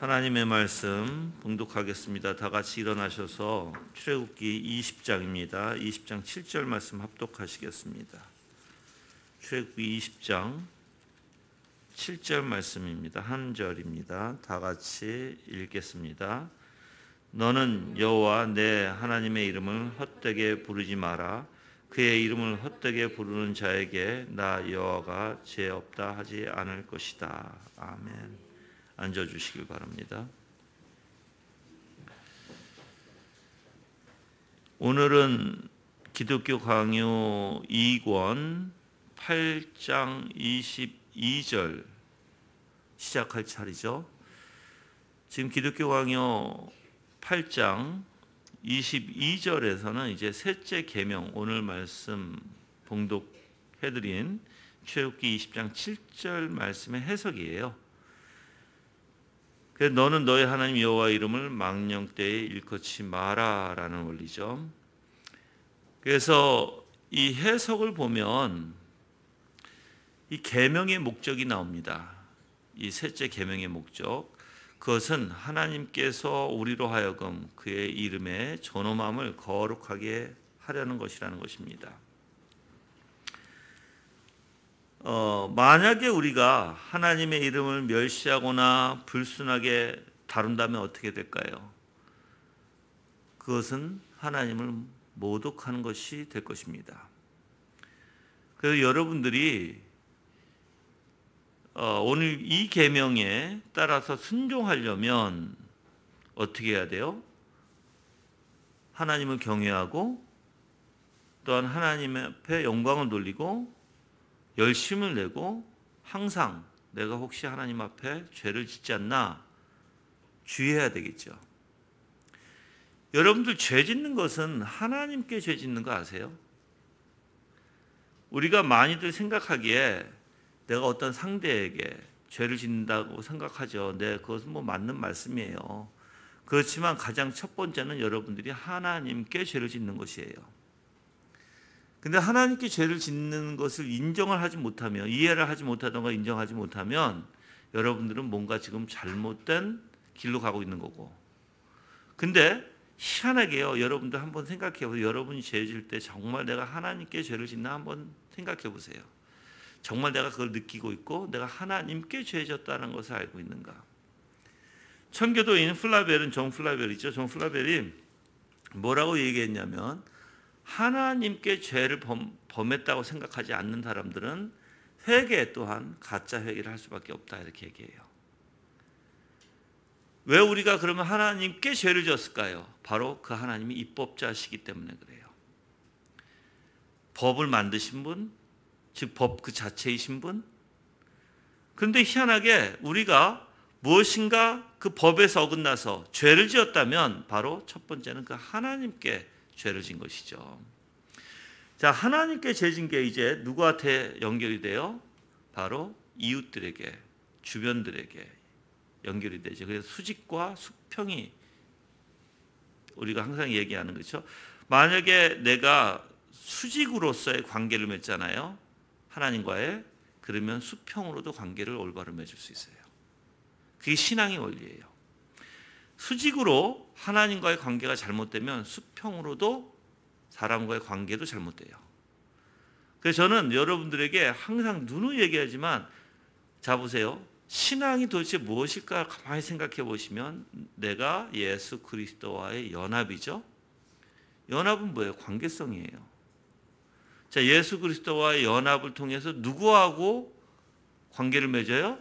하나님의 말씀 봉독하겠습니다. 다 같이 일어나셔서 출애굽기 20장입니다. 20장 7절 말씀 합독하시겠습니다. 출애굽기 20장 7절 말씀입니다. 한 절입니다. 다 같이 읽겠습니다. 너는 여호와 내 하나님의 이름을 헛되게 부르지 마라. 그의 이름을 헛되게 부르는 자에게 나 여호와가 죄 없다 하지 않을 것이다. 아멘. 앉아주시길 바랍니다. 오늘은 기독교 강요 2권 8장 22절 시작할 차례죠. 지금 기독교 강요 8장 22절에서는 이제 셋째 계명, 오늘 말씀 봉독해드린 출애굽기 20장 7절 말씀의 해석이에요. 그래서 너는 너의 하나님 여호와 이름을 망령 때에 일컫지 마라라는 원리죠. 그래서 이 해석을 보면 이 계명의 목적이 나옵니다. 이 셋째 계명의 목적, 그것은 하나님께서 우리로 하여금 그의 이름에 존엄함을 거룩하게 하려는 것이라는 것입니다. 만약에 우리가 하나님의 이름을 멸시하거나 불순하게 다룬다면 어떻게 될까요? 그것은 하나님을 모독하는 것이 될 것입니다. 그래서 여러분들이 오늘 이 계명에 따라서 순종하려면 어떻게 해야 돼요? 하나님을 경외하고 또한 하나님 앞에 영광을 돌리고 열심을 내고 항상 내가 혹시 하나님 앞에 죄를 짓지 않나 주의해야 되겠죠. 여러분들 죄 짓는 것은 하나님께 죄 짓는 거 아세요? 우리가 많이들 생각하기에 내가 어떤 상대에게 죄를 짓는다고 생각하죠. 네, 그것은 뭐 맞는 말씀이에요. 그렇지만 가장 첫 번째는 여러분들이 하나님께 죄를 짓는 것이에요. 근데 하나님께 죄를 짓는 것을 인정을 하지 못하면, 이해를 하지 못하던가 인정하지 못하면 여러분들은 뭔가 지금 잘못된 길로 가고 있는 거고. 근데 희한하게요, 여러분들 한번 생각해 보세요. 여러분이 죄 질 때 정말 내가 하나님께 죄를 짓나 한번 생각해 보세요. 정말 내가 그걸 느끼고 있고 내가 하나님께 죄 졌다는 것을 알고 있는가. 청교도인 플라벨은 존 플라벨이죠. 존 플라벨이 뭐라고 얘기했냐면, 하나님께 죄를 범했다고 생각하지 않는 사람들은 회개 또한 가짜 회개를 할 수밖에 없다, 이렇게 얘기해요. 왜 우리가 그러면 하나님께 죄를 졌을까요? 바로 그 하나님이 입법자시기 때문에 그래요. 법을 만드신 분, 즉 법 그 자체이신 분. 그런데 희한하게 우리가 무엇인가 그 법에서 어긋나서 죄를 지었다면 바로 첫 번째는 그 하나님께 죄를 진 것이죠. 자, 하나님께 죄 진 게 이제 누구한테 연결이 돼요? 바로 이웃들에게, 주변들에게 연결이 되죠. 그래서 수직과 수평이 우리가 항상 얘기하는 거죠. 만약에 내가 수직으로서의 관계를 맺잖아요, 하나님과의, 그러면 수평으로도 관계를 올바로 맺을 수 있어요. 그게 신앙의 원리예요. 수직으로 하나님과의 관계가 잘못되면 수평으로도 사람과의 관계도 잘못돼요. 그래서 저는 여러분들에게 항상 누누이 얘기하지만, 자 보세요. 신앙이 도대체 무엇일까 가만히 생각해 보시면 내가 예수 그리스도와의 연합이죠. 연합은 뭐예요? 관계성이에요. 자, 예수 그리스도와의 연합을 통해서 누구하고 관계를 맺어요?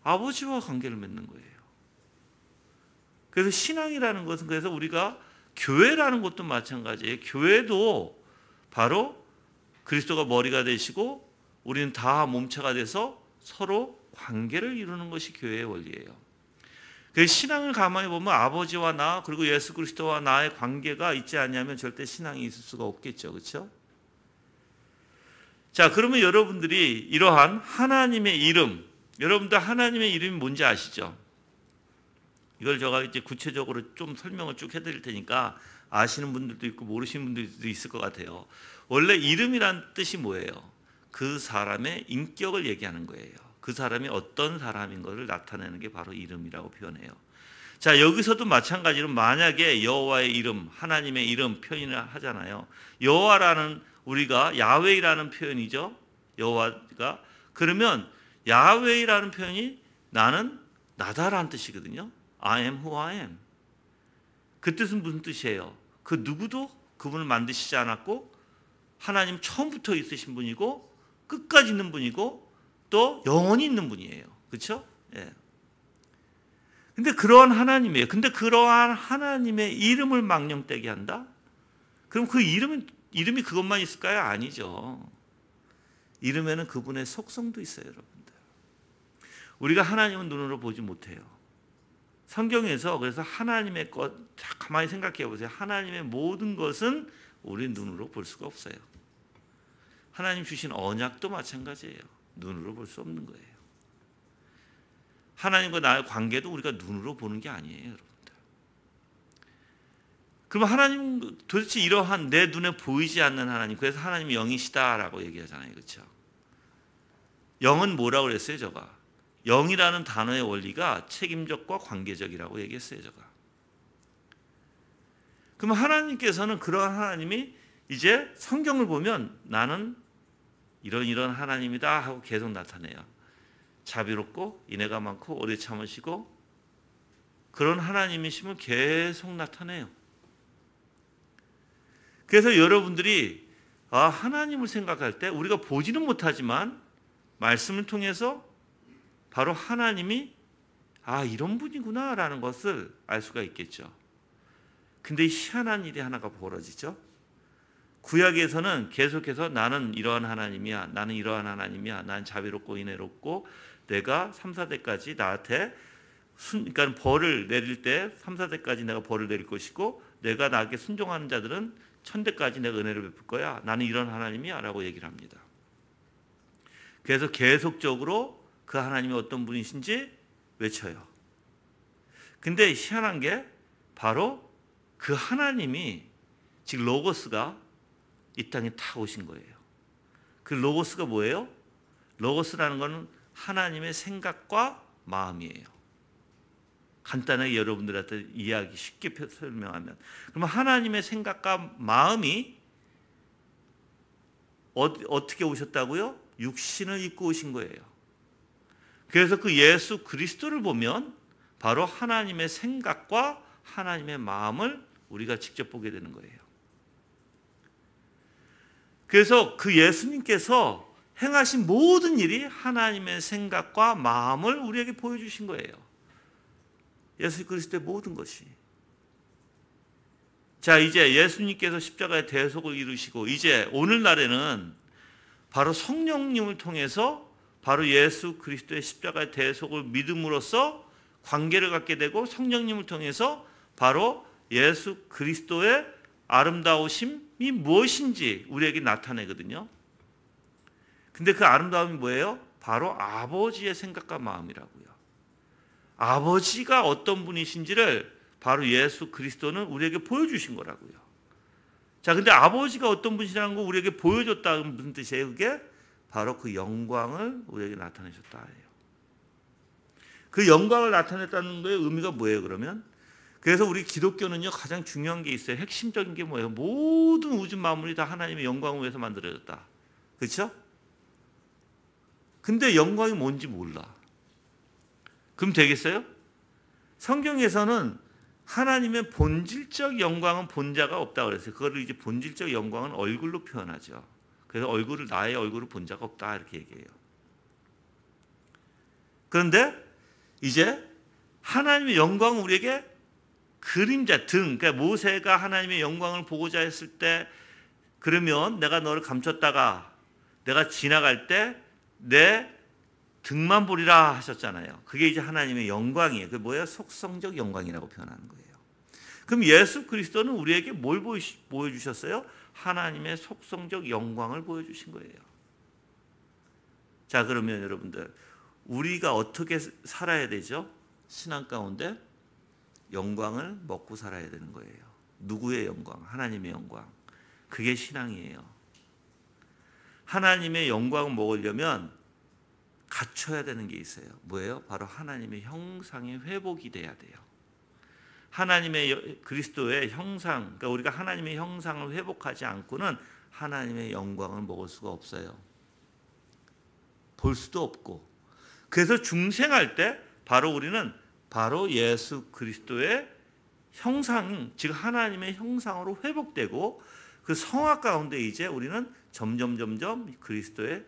아버지와 관계를 맺는 거예요. 그래서 신앙이라는 것은, 그래서 우리가 교회라는 것도 마찬가지예요. 교회도 바로 그리스도가 머리가 되시고 우리는 다 몸체가 돼서 서로 관계를 이루는 것이 교회의 원리예요. 그래서 신앙을 가만히 보면 아버지와 나, 그리고 예수 그리스도와 나의 관계가 있지 않냐면 절대 신앙이 있을 수가 없겠죠. 그렇죠? 자, 그러면 여러분들이 이러한 하나님의 이름, 여러분들 하나님의 이름이 뭔지 아시죠? 이걸 제가 이제 구체적으로 좀 설명을 쭉 해드릴 테니까 아시는 분들도 있고 모르시는 분들도 있을 것 같아요. 원래 이름이란 뜻이 뭐예요? 그 사람의 인격을 얘기하는 거예요. 그 사람이 어떤 사람인 것을 나타내는 게 바로 이름이라고 표현해요. 자, 여기서도 마찬가지로 만약에 여호와의 이름, 하나님의 이름 표현을 하잖아요. 여호와라는 우리가 야훼라는 표현이죠. 여호와가. 그러면 야훼라는 표현이 나는 나다라는 뜻이거든요. I am who I am. 그 뜻은 무슨 뜻이에요? 그 누구도 그분을 만드시지 않았고 하나님 처음부터 있으신 분이고 끝까지 있는 분이고 또 영원히 있는 분이에요. 그렇죠? 예. 근데 그러한 하나님이에요. 근데 그러한 하나님의 이름을 망령되게 한다? 그럼 그 이름이 그것만 있을까요? 아니죠. 이름에는 그분의 속성도 있어요, 여러분들. 우리가 하나님은 눈으로 보지 못해요. 성경에서 그래서 하나님의 것 가만히 생각해 보세요. 하나님의 모든 것은 우리 눈으로 볼 수가 없어요. 하나님 주신 언약도 마찬가지예요. 눈으로 볼 수 없는 거예요. 하나님과 나의 관계도 우리가 눈으로 보는 게 아니에요, 여러분들. 그럼 하나님 도대체 이러한 내 눈에 보이지 않는 하나님, 그래서 하나님이 영이시다라고 얘기하잖아요, 그렇죠? 영은 뭐라고 그랬어요, 저가? 영이라는 단어의 원리가 책임적과 관계적이라고 얘기했어요, 저가. 그럼 하나님께서는 그러한 하나님이 이제 성경을 보면 나는 이런 하나님이다 하고 계속 나타내요. 자비롭고 인애가 많고 오래 참으시고 그런 하나님이심을 계속 나타내요. 그래서 여러분들이 하나님을 생각할 때 우리가 보지는 못하지만 말씀을 통해서 바로 하나님이 이런 분이구나 라는 것을 알 수가 있겠죠. 근데 희한한 일이 하나가 벌어지죠. 구약에서는 계속해서 나는 이러한 하나님이야, 나는 이러한 하나님이야, 나는 자비롭고 인애롭고 내가 3, 4대까지 나한테 그러니까 벌을 내릴 때 3, 4대까지 내가 벌을 내릴 것이고 내가 나에게 순종하는 자들은 1000대까지 내가 은혜를 베풀 거야. 나는 이런 하나님이야 라고 얘기를 합니다. 그래서 계속적으로 그 하나님이 어떤 분이신지 외쳐요. 근데 희한한 게 바로 그 하나님이 즉 로고스가 이 땅에 타 오신 거예요. 그 로고스가 뭐예요? 로고스라는 것은 하나님의 생각과 마음이에요. 간단하게 여러분들한테 이해하기 쉽게 설명하면 그러면 하나님의 생각과 마음이 어떻게 오셨다고요? 육신을 입고 오신 거예요. 그래서 그 예수 그리스도를 보면 바로 하나님의 생각과 하나님의 마음을 우리가 직접 보게 되는 거예요. 그래서 그 예수님께서 행하신 모든 일이 하나님의 생각과 마음을 우리에게 보여주신 거예요. 예수 그리스도의 모든 것이. 자, 이제 예수님께서 십자가의 대속을 이루시고 이제 오늘날에는 바로 성령님을 통해서 바로 예수 그리스도의 십자가의 대속을 믿음으로써 관계를 갖게 되고 성령님을 통해서 바로 예수 그리스도의 아름다우심이 무엇인지 우리에게 나타내거든요. 근데 그 아름다움이 뭐예요? 바로 아버지의 생각과 마음이라고요. 아버지가 어떤 분이신지를 바로 예수 그리스도는 우리에게 보여주신 거라고요. 자, 근데 아버지가 어떤 분이시라는 거 우리에게 보여줬다는 무슨 뜻이에요? 그게 바로 그 영광을 우리에게 나타내셨다 해요. 그 영광을 나타냈다는 거의 의미가 뭐예요, 그러면? 그래서 우리 기독교는요, 가장 중요한 게 있어요. 핵심적인 게 뭐예요? 모든 우주 만물이 다 하나님의 영광을 위해서 만들어졌다. 그렇죠? 근데 영광이 뭔지 몰라. 그럼 되겠어요? 성경에서는 하나님의 본질적 영광은 본자가 없다고 그랬어요. 그걸 이제 본질적 영광은 얼굴로 표현하죠. 그래서 나의 얼굴을 본 자가 없다 이렇게 얘기해요. 그런데 이제 하나님의 영광은 우리에게 그림자, 그러니까 모세가 하나님의 영광을 보고자 했을 때 그러면 내가 너를 감췄다가 내가 지나갈 때 내 등만 보리라 하셨잖아요. 그게 이제 하나님의 영광이에요. 그게 뭐예요? 속성적 영광이라고 표현하는 거예요. 그럼 예수 그리스도는 우리에게 뭘 보여주셨어요? 하나님의 속성적 영광을 보여주신 거예요. 자, 그러면 여러분들 우리가 어떻게 살아야 되죠? 신앙 가운데 영광을 먹고 살아야 되는 거예요. 누구의 영광? 하나님의 영광. 그게 신앙이에요. 하나님의 영광을 먹으려면 갖춰야 되는 게 있어요. 뭐예요? 바로 하나님의 형상의 회복이 돼야 돼요. 하나님의 그리스도의 형상, 그러니까 우리가 하나님의 형상을 회복하지 않고는 하나님의 영광을 먹을 수가 없어요. 볼 수도 없고. 그래서 중생할 때 바로 우리는 바로 예수 그리스도의 형상, 즉 하나님의 형상으로 회복되고 그 성화 가운데 이제 우리는 점점 그리스도의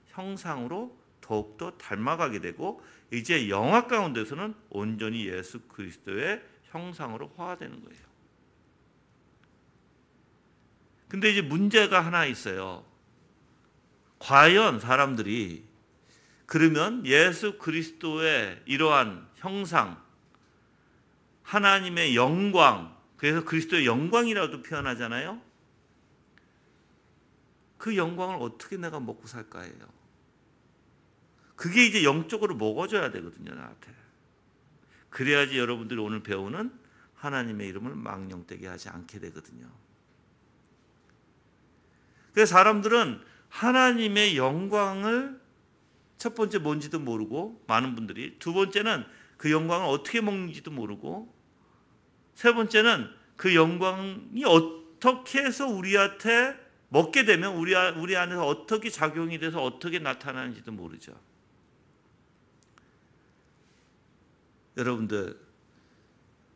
형상으로 더욱더 닮아가게 되고 이제 영화 가운데서는 온전히 예수 그리스도의 형상으로 화되는 거예요. 근데 이제 문제가 하나 있어요. 과연 사람들이 그러면 예수 그리스도의 이러한 형상, 하나님의 영광, 그래서 그리스도의 영광이라도 표현하잖아요. 그 영광을 어떻게 내가 먹고 살까예요. 그게 이제 영적으로 먹어줘야 되거든요, 나한테. 그래야지 여러분들이 오늘 배우는 하나님의 이름을 망령되게 하지 않게 되거든요. 그래서 사람들은 하나님의 영광을 첫 번째 뭔지도 모르고 많은 분들이, 두 번째는 그 영광을 어떻게 먹는지도 모르고, 세 번째는 그 영광이 어떻게 해서 우리한테 먹게 되면 우리 안에서 어떻게 작용이 돼서 어떻게 나타나는지도 모르죠. 여러분들,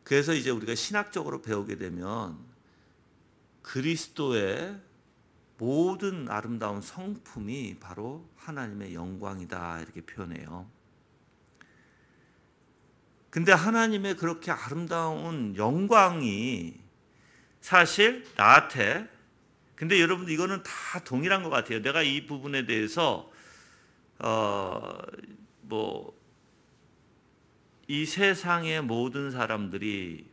그래서 이제 우리가 신학적으로 배우게 되면 그리스도의 모든 아름다운 성품이 바로 하나님의 영광이다 이렇게 표현해요. 근데 하나님의 그렇게 아름다운 영광이 사실 나한테, 근데 여러분들 이거는 다 동일한 것 같아요. 내가 이 부분에 대해서 이 세상의 모든 사람들이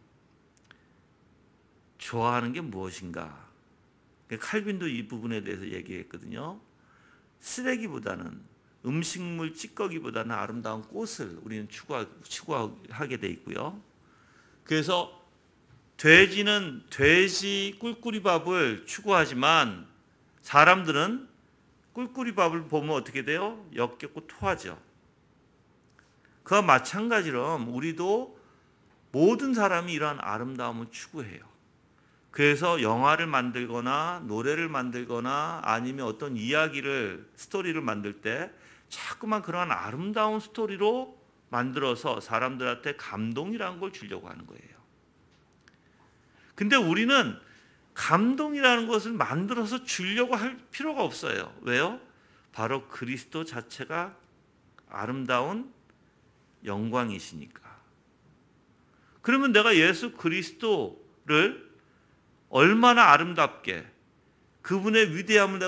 좋아하는 게 무엇인가? 칼빈도 이 부분에 대해서 얘기했거든요. 쓰레기보다는, 음식물 찌꺼기보다는 아름다운 꽃을 우리는 추구하게 돼 있고요. 그래서 돼지는 돼지 꿀꿀이밥을 추구하지만 사람들은 꿀꿀이밥을 보면 어떻게 돼요? 역겹고 토하죠. 그와 마찬가지로 우리도 모든 사람이 이러한 아름다움을 추구해요. 그래서 영화를 만들거나 노래를 만들거나 아니면 어떤 이야기를, 스토리를 만들 때 자꾸만 그러한 아름다운 스토리로 만들어서 사람들한테 감동이라는 걸 주려고 하는 거예요. 근데 우리는 감동이라는 것을 만들어서 주려고 할 필요가 없어요. 왜요? 바로 그리스도 자체가 아름다운 영광이시니까. 그러면 내가 예수 그리스도를 얼마나 아름답게, 그분의 위대함을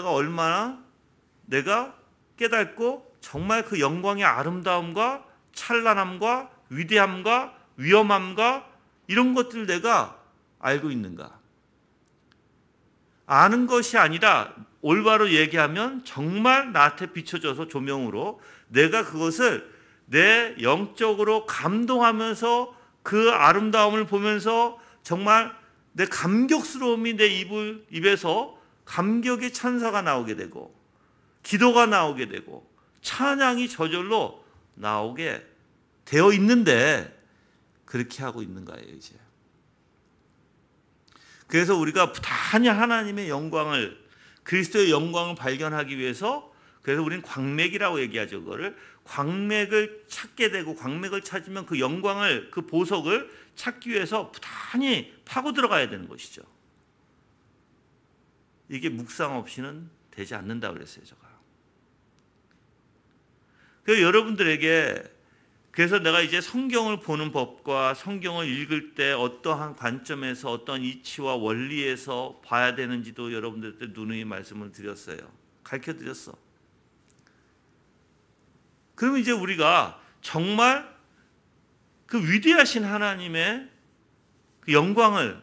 내가 깨닫고 정말 그 영광의 아름다움과 찬란함과 위대함과 위엄함과 이런 것들을 내가 알고 있는가? 아는 것이 아니라 올바로 얘기하면 정말 나한테 비춰져서 조명으로 내가 그것을 내 영적으로 감동하면서 그 아름다움을 보면서 정말 내 감격스러움이 내 입에서 감격의 찬사가 나오게 되고 기도가 나오게 되고 찬양이 저절로 나오게 되어 있는데 그렇게 하고 있는 거예요, 이제. 그래서 우리가 부단히 하나님의 영광을, 그리스도의 영광을 발견하기 위해서, 그래서 우리는 광맥이라고 얘기하죠. 그거를 광맥을 찾게 되고, 광맥을 찾으면 그 영광을, 그 보석을 찾기 위해서 부단히 파고 들어가야 되는 것이죠. 이게 묵상 없이는 되지 않는다고 그랬어요, 제가. 그래서 여러분들에게, 그래서 내가 이제 성경을 보는 법과 성경을 읽을 때 어떠한 관점에서 어떤 이치와 원리에서 봐야 되는지도 여러분들한테 누누이 말씀을 드렸어요. 가르쳐 드렸어. 그러면 이제 우리가 정말 그 위대하신 하나님의 그 영광을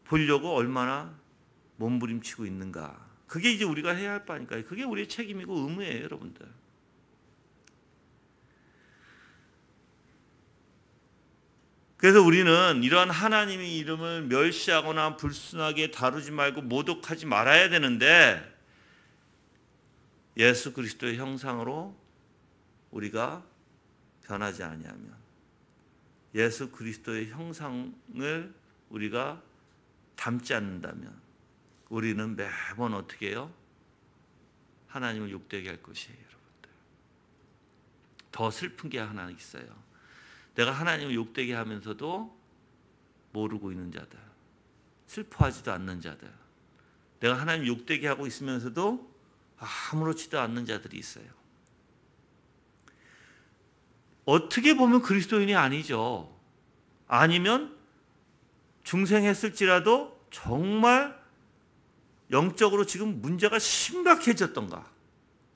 보려고 얼마나 몸부림치고 있는가. 그게 이제 우리가 해야 할 바니까요. 그게 우리의 책임이고 의무예요, 여러분들. 그래서 우리는 이러한 하나님의 이름을 멸시하거나 불순하게 다루지 말고 모독하지 말아야 되는데, 예수 그리스도의 형상으로 우리가 변하지 아니하면, 예수 그리스도의 형상을 우리가 닮지 않는다면 우리는 매번 어떻게 해요? 하나님을 욕되게 할 것이에요, 여러분들. 더 슬픈 게 하나 있어요. 내가 하나님을 욕되게 하면서도 모르고 있는 자들, 슬퍼하지도 않는 자들, 내가 하나님 욕되게 하고 있으면서도 아무렇지도 않는 자들이 있어요. 어떻게 보면 그리스도인이 아니죠. 아니면 중생했을지라도 정말 영적으로 지금 문제가 심각해졌던가,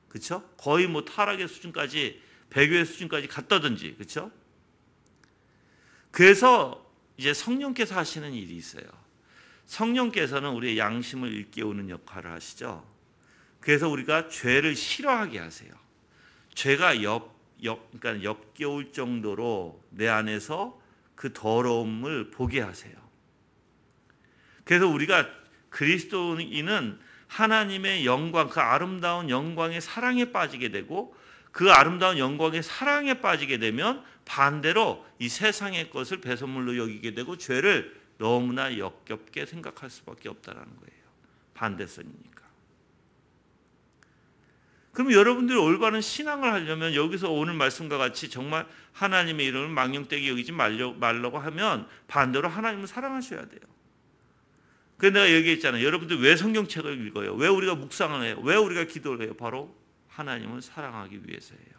그렇죠? 거의 뭐 타락의 수준까지, 배교의 수준까지 갔다든지, 그렇죠? 그래서 이제 성령께서 하시는 일이 있어요. 성령께서는 우리의 양심을 일깨우는 역할을 하시죠. 그래서 우리가 죄를 싫어하게 하세요. 죄가 그러니까 역겨울 정도로 내 안에서 그 더러움을 보게 하세요. 그래서 우리가 그리스도인은 하나님의 영광, 그 아름다운 영광의 사랑에 빠지게 되고, 그 아름다운 영광의 사랑에 빠지게 되면 반대로 이 세상의 것을 배설물로 여기게 되고 죄를 너무나 역겹게 생각할 수밖에 없다는 거예요. 반대성이니까. 그럼 여러분들이 올바른 신앙을 하려면 여기서 오늘 말씀과 같이 정말 하나님의 이름을 망령되게 여기지 말라고 하면 반대로 하나님을 사랑하셔야 돼요. 그래서 내가 얘기했잖아요. 여러분들 왜 성경책을 읽어요? 왜 우리가 묵상을 해요? 왜 우리가 기도를 해요? 바로 하나님을 사랑하기 위해서예요.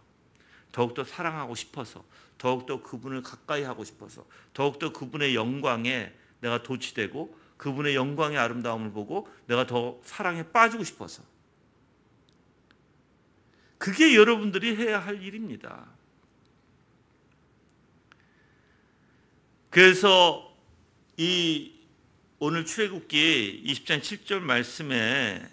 더욱더 사랑하고 싶어서, 더욱더 그분을 가까이 하고 싶어서, 더욱더 그분의 영광에 내가 도취되고 그분의 영광의 아름다움을 보고 내가 더 사랑에 빠지고 싶어서. 그게 여러분들이 해야 할 일입니다. 그래서 이 오늘 출애굽기 20장 7절 말씀에는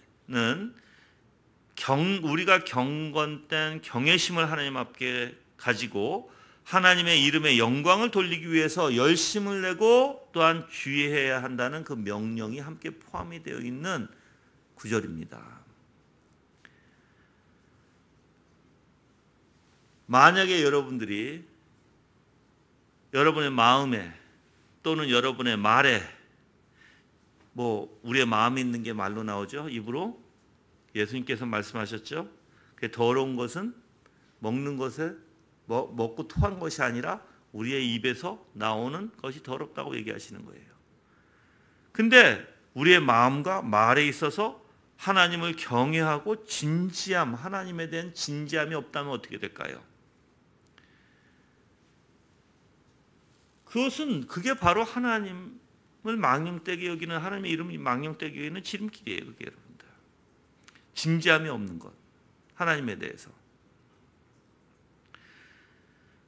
우리가 경건된 경외심을 하나님 앞에 가지고 하나님의 이름의 영광을 돌리기 위해서 열심을 내고 또한 주의해야 한다는 그 명령이 함께 포함이 되어 있는 구절입니다. 만약에 여러분들이 여러분의 마음에 또는 여러분의 말에, 뭐 우리의 마음에 있는 게 말로 나오죠, 입으로. 예수님께서 말씀하셨죠. 그 더러운 것은 먹는 것에 먹고 토한 것이 아니라 우리의 입에서 나오는 것이 더럽다고 얘기하시는 거예요. 근데 우리의 마음과 말에 있어서 하나님을 경외하고 진지함, 하나님에 대한 진지함이 없다면 어떻게 될까요? 그게 바로 하나님을 망령되게 여기는, 하나님의 이름이 망령되게 여기는 지름길이에요. 그게 여러분들. 진지함이 없는 것, 하나님에 대해서.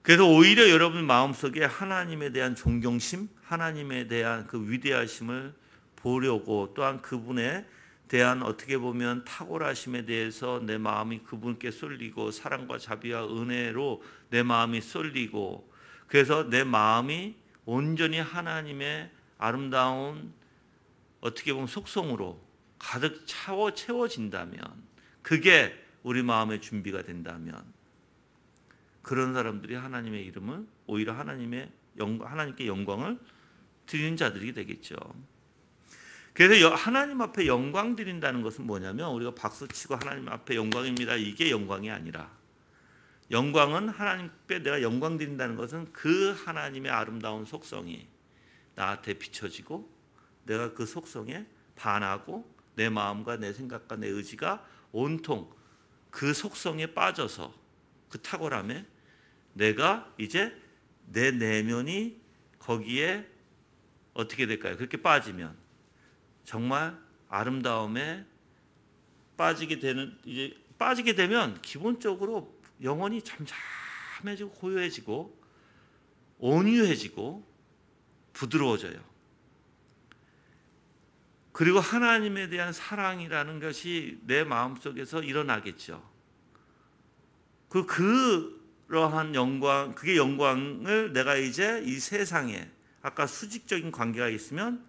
그래서 오히려 여러분 마음속에 하나님에 대한 존경심, 하나님에 대한 그 위대하심을 보려고, 또한 그분에 대한 어떻게 보면 탁월하심에 대해서 내 마음이 그분께 쏠리고, 사랑과 자비와 은혜로 내 마음이 쏠리고, 그래서 내 마음이 온전히 하나님의 아름다운 어떻게 보면 속성으로 가득 채워진다면, 그게 우리 마음의 준비가 된다면, 그런 사람들이 하나님의 이름을, 오히려 하나님께 영광을 드리는 자들이 되겠죠. 그래서 하나님 앞에 영광 드린다는 것은 뭐냐면, 우리가 박수치고 하나님 앞에 영광입니다, 이게 영광이 아니라, 영광은 하나님께 내가 영광 드린다는 것은 그 하나님의 아름다운 속성이 나한테 비춰지고, 내가 그 속성에 반하고 내 마음과 내 생각과 내 의지가 온통 그 속성에 빠져서, 그 탁월함에 내가 이제 내 내면이 거기에 어떻게 될까요? 그렇게 빠지면 정말 아름다움에 빠지게 되면 기본적으로 영혼이 잠잠해지고 고요해지고 온유해지고 부드러워져요. 그리고 하나님에 대한 사랑이라는 것이 내 마음속에서 일어나겠죠. 그러한 영광, 그게 영광을 내가 이제 이 세상에, 아까 수직적인 관계가 있으면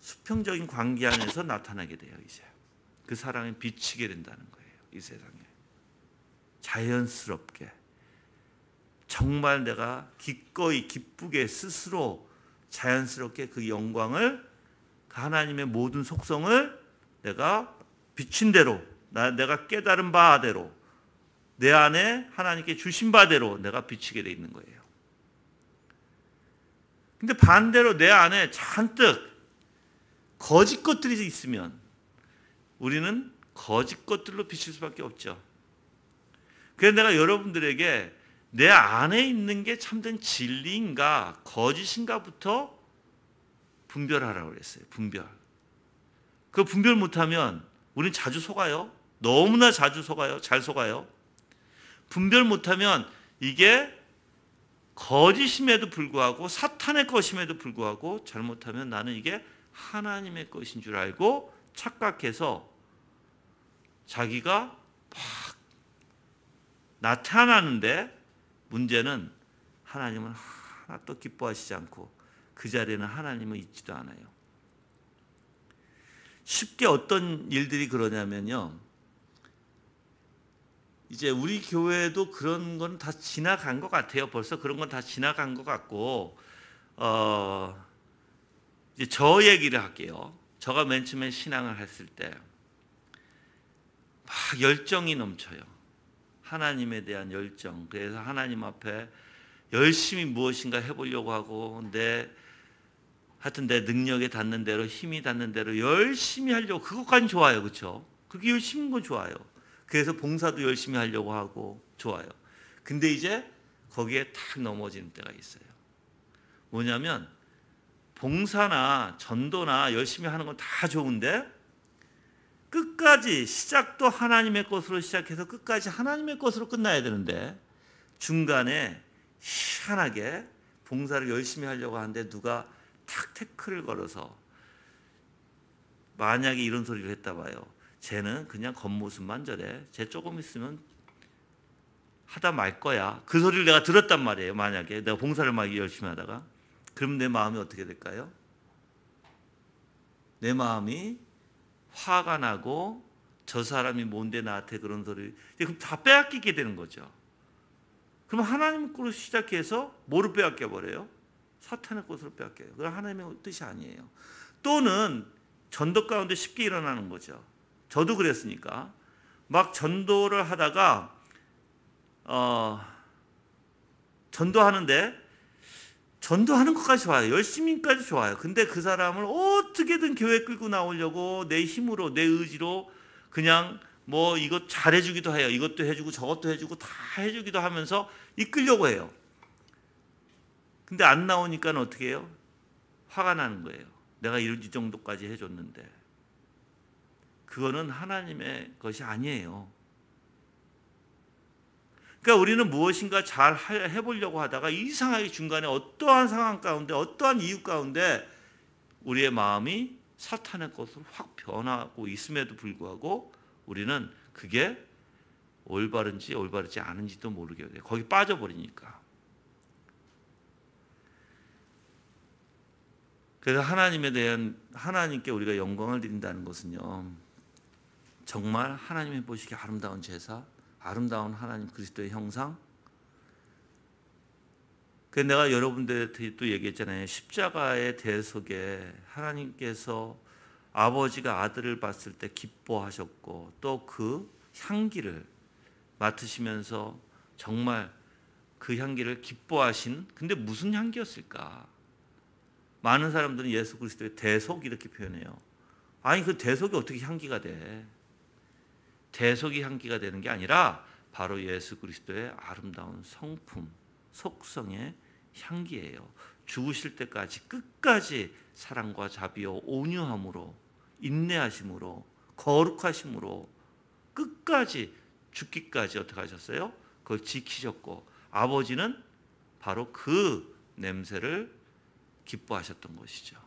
수평적인 관계 안에서 나타나게 돼요. 이제 그 사랑에 비치게 된다는 거예요. 이 세상에 자연스럽게 정말 내가 기꺼이 기쁘게 스스로 자연스럽게 그 영광을, 그 하나님의 모든 속성을 내가 비친 대로, 내가 깨달은 바대로, 내 안에 하나님께 주신 바대로 내가 비치게 돼 있는 거예요. 근데 반대로 내 안에 잔뜩 거짓 것들이 있으면 우리는 거짓 것들로 비칠 수밖에 없죠. 그래서 내가 여러분들에게 내 안에 있는 게 참된 진리인가 거짓인가부터 분별하라고 그랬어요. 분별. 그 분별 못하면 우린 자주 속아요. 너무나 자주 속아요. 잘 속아요. 분별 못하면 이게 거짓임에도 불구하고 사탄의 것임에도 불구하고 잘못하면 나는 이게 하나님의 것인 줄 알고 착각해서 자기가 막 나타나는데, 문제는 하나님은 하나도 기뻐하시지 않고 그 자리에는 하나님은 있지도 않아요. 쉽게 어떤 일들이 그러냐면요, 이제 우리 교회도 그런 건 다 지나간 것 같아요. 벌써 그런 건 다 지나간 것 같고, 이제 저 얘기를 할게요. 저가 맨 처음에 신앙을 했을 때 막 열정이 넘쳐요. 하나님에 대한 열정. 그래서 하나님 앞에 열심히 무엇인가 해보려고 하고, 하여튼 내 능력에 닿는 대로, 힘이 닿는 대로 열심히 하려고, 그것까지 좋아요. 그렇죠? 그게 열심인 건 좋아요. 그래서 봉사도 열심히 하려고 하고 좋아요. 근데 이제 거기에 탁 넘어지는 때가 있어요. 뭐냐면 봉사나 전도나 열심히 하는 건 다 좋은데 끝까지 시작도 하나님의 것으로 시작해서 끝까지 하나님의 것으로 끝나야 되는데 중간에 희한하게 봉사를 열심히 하려고 하는데 누가 탁 태클을 걸어서, 만약에 이런 소리를 했다 봐요. 쟤는 그냥 겉모습만 저래. 쟤 조금 있으면 하다 말 거야. 그 소리를 내가 들었단 말이에요. 만약에 내가 봉사를 막 열심히 하다가. 그럼 내 마음이 어떻게 될까요? 내 마음이 화가 나고, 저 사람이 뭔데 나한테 그런 소리, 그럼 다 빼앗기게 되는 거죠. 그럼 하나님 것으로 시작해서 뭐로 빼앗겨 버려요? 사탄의 것으로 빼앗겨요. 그건 하나님의 뜻이 아니에요. 또는 전도 가운데 쉽게 일어나는 거죠. 저도 그랬으니까 막 전도를 하다가 전도하는데 전도하는 것까지 좋아요. 열심히까지 좋아요. 근데 그 사람을 어떻게든 교회 끌고 나오려고 내 힘으로, 내 의지로 그냥 뭐 이것 잘해주기도 해요. 이것도 해주고 저것도 해주고 다 해주기도 하면서 이끌려고 해요. 근데 안 나오니까 어떻게 해요? 화가 나는 거예요. 내가 이 정도까지 해줬는데. 그거는 하나님의 것이 아니에요. 그러니까 우리는 무엇인가 잘 해보려고 하다가 이상하게 중간에 어떠한 상황 가운데, 어떠한 이유 가운데 우리의 마음이 사탄의 것으로 확 변하고 있음에도 불구하고 우리는 그게 올바른지 올바르지 않은지도 모르게 돼요. 거기 빠져버리니까. 그래서 하나님에 대한, 하나님께 우리가 영광을 드린다는 것은요, 정말 하나님이 보시기에 아름다운 제사, 아름다운 하나님 그리스도의 형상. 그래서 내가 여러분들한테 또 얘기했잖아요. 십자가의 대속에 하나님께서 아버지가 아들을 봤을 때 기뻐하셨고, 또 그 향기를 맡으시면서 정말 그 향기를 기뻐하신, 근데 무슨 향기였을까? 많은 사람들은 예수 그리스도의 대속 이렇게 표현해요. 아니, 그 대속이 어떻게 향기가 돼? 대속이 향기가 되는 게 아니라 바로 예수 그리스도의 아름다운 성품, 속성의 향기예요. 죽으실 때까지 끝까지 사랑과 자비와 온유함으로, 인내하심으로, 거룩하심으로 끝까지 죽기까지 어떻게 하셨어요? 그걸 지키셨고, 아버지는 바로 그 냄새를 기뻐하셨던 것이죠.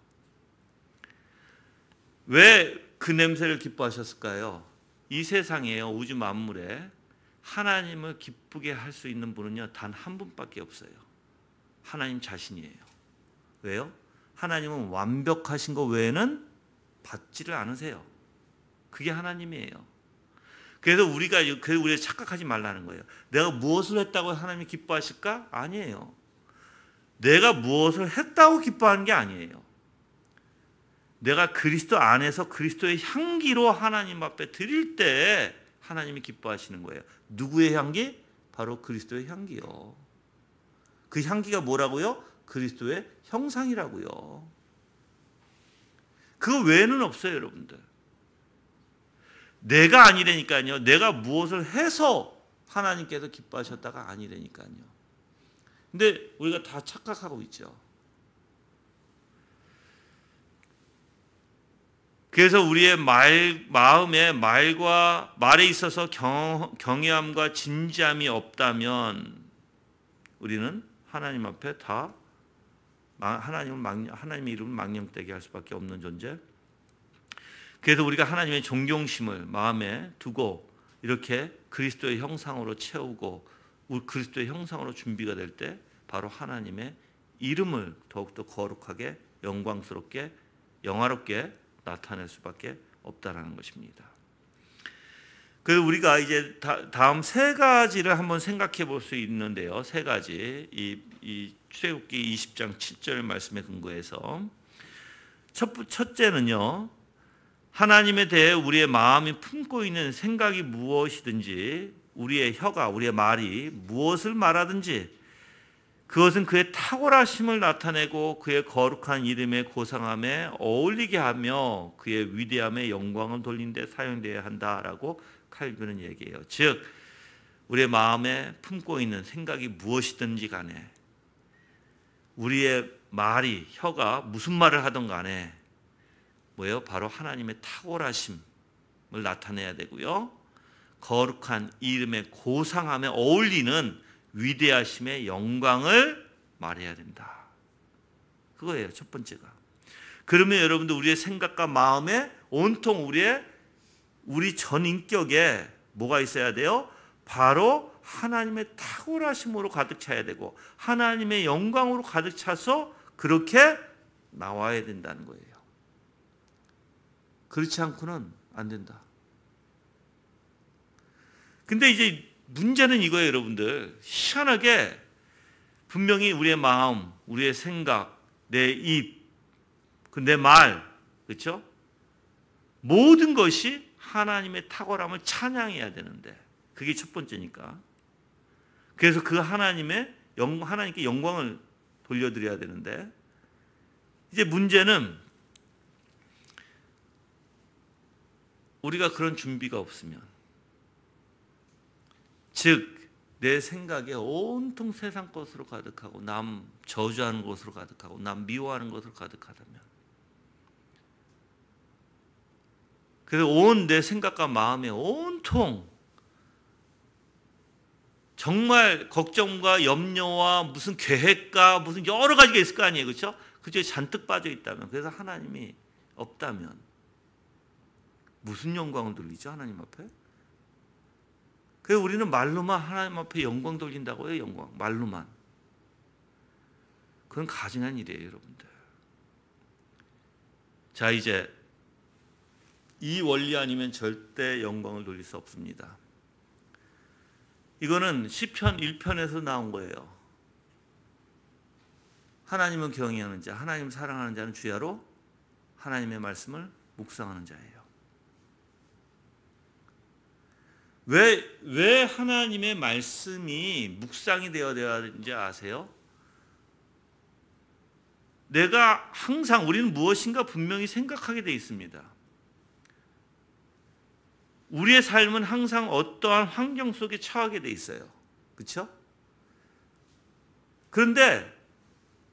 왜 그 냄새를 기뻐하셨을까요? 이 세상에요, 우주 만물에 하나님을 기쁘게 할 수 있는 분은요, 단 한 분밖에 없어요. 하나님 자신이에요. 왜요? 하나님은 완벽하신 것 외에는 받지를 않으세요. 그게 하나님이에요. 그래서 우리가 착각하지 말라는 거예요. 내가 무엇을 했다고 하나님이 기뻐하실까? 아니에요. 내가 무엇을 했다고 기뻐하는 게 아니에요. 내가 그리스도 안에서 그리스도의 향기로 하나님 앞에 드릴 때 하나님이 기뻐하시는 거예요. 누구의 향기? 바로 그리스도의 향기요. 그 향기가 뭐라고요? 그리스도의 형상이라고요. 그 외에는 없어요, 여러분들. 내가 아니라니까요. 내가 무엇을 해서 하나님께서 기뻐하셨다가 아니라니까요. 근데 우리가 다 착각하고 있죠. 그래서 우리의 마음에 말에 있어서 경외함과 진지함이 없다면 우리는 하나님 앞에 다 하나님의 이름을 망령되게 할 수밖에 없는 존재. 그래서 우리가 하나님의 존경심을 마음에 두고 이렇게 그리스도의 형상으로 채우고 그리스도의 형상으로 준비가 될 때 바로 하나님의 이름을 더욱더 거룩하게 영광스럽게 영화롭게 나타낼 수밖에 없다라는 것입니다. 그래서 우리가 이제 다음 세 가지를 한번 생각해 볼 수 있는데요. 세 가지 이 출애굽기 20장 7절 말씀에 근거해서 첫째는요. 하나님에 대해 우리의 마음이 품고 있는 생각이 무엇이든지 우리의 혀가 우리의 말이 무엇을 말하든지 그것은 그의 탁월하심을 나타내고 그의 거룩한 이름의 고상함에 어울리게 하며 그의 위대함에 영광을 돌린 데 사용되어야 한다라고 칼빈은 얘기해요. 즉 우리의 마음에 품고 있는 생각이 무엇이든지 간에 우리의 말이 혀가 무슨 말을 하든 간에 뭐예요? 바로 하나님의 탁월하심을 나타내야 되고요. 거룩한 이름의 고상함에 어울리는 위대하심의 영광을 말해야 된다. 그거예요. 첫 번째가. 그러면 여러분들 우리의 생각과 마음에 온통 우리 전 인격에 뭐가 있어야 돼요? 바로 하나님의 탁월하심으로 가득 차야 되고 하나님의 영광으로 가득 차서 그렇게 나와야 된다는 거예요. 그렇지 않고는 안 된다. 근데 이제 문제는 이거예요, 여러분들. 희한하게 분명히 우리의 마음, 우리의 생각, 내 입, 내 말, 그렇죠? 모든 것이 하나님의 탁월함을 찬양해야 되는데 그게 첫 번째니까. 그래서 그 하나님께 영광을 돌려드려야 되는데 이제 문제는 우리가 그런 준비가 없으면 즉 내 생각에 온통 세상 것으로 가득하고 남 저주하는 것으로 가득하고 남 미워하는 것으로 가득하다면 그래서 온 내 생각과 마음에 온통 정말 걱정과 염려와 무슨 계획과 무슨 여러 가지가 있을 거 아니에요. 그렇죠? 그중에 잔뜩 빠져 있다면 그래서 하나님이 없다면 무슨 영광을 돌리죠? 하나님 앞에? 그래서 우리는 말로만 하나님 앞에 영광 돌린다고 해요. 영광. 말로만. 그건 가증한 일이에요. 여러분들. 자 이제 이 원리 아니면 절대 영광을 돌릴 수 없습니다. 이거는 시편 1편에서 나온 거예요. 하나님은 경외하는 자, 하나님 사랑하는 자는 주야로 하나님의 말씀을 묵상하는 자예요. 왜 하나님의 말씀이 묵상이 되어야 되는지 아세요? 내가 항상 우리는 무엇인가 분명히 생각하게 돼 있습니다. 우리의 삶은 항상 어떠한 환경 속에 처하게 돼 있어요. 그렇죠? 그런데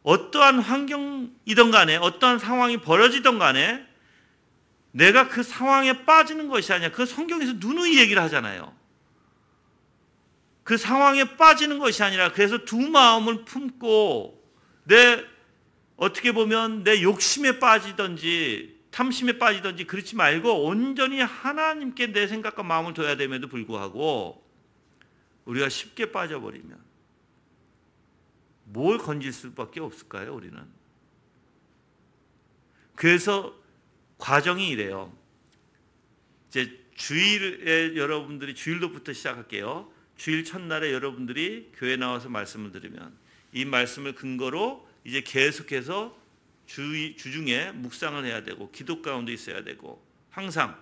어떠한 환경이든 간에 어떠한 상황이 벌어지든 간에 내가 그 상황에 빠지는 것이 아니라 그 성경에서 누누이 얘기를 하잖아요. 그 상황에 빠지는 것이 아니라 그래서 두 마음을 품고 어떻게 보면 내 욕심에 빠지든지 탐심에 빠지든지 그렇지 말고 온전히 하나님께 내 생각과 마음을 둬야 됨에도 불구하고 우리가 쉽게 빠져버리면 뭘 건질 수밖에 없을까요? 우리는. 그래서 과정이 이래요. 이제 주일에 여러분들이 주일로부터 시작할게요. 주일 첫날에 여러분들이 교회 나와서 말씀을 들으면 이 말씀을 근거로 이제 계속해서 주중에 묵상을 해야 되고 기도 가운데 있어야 되고 항상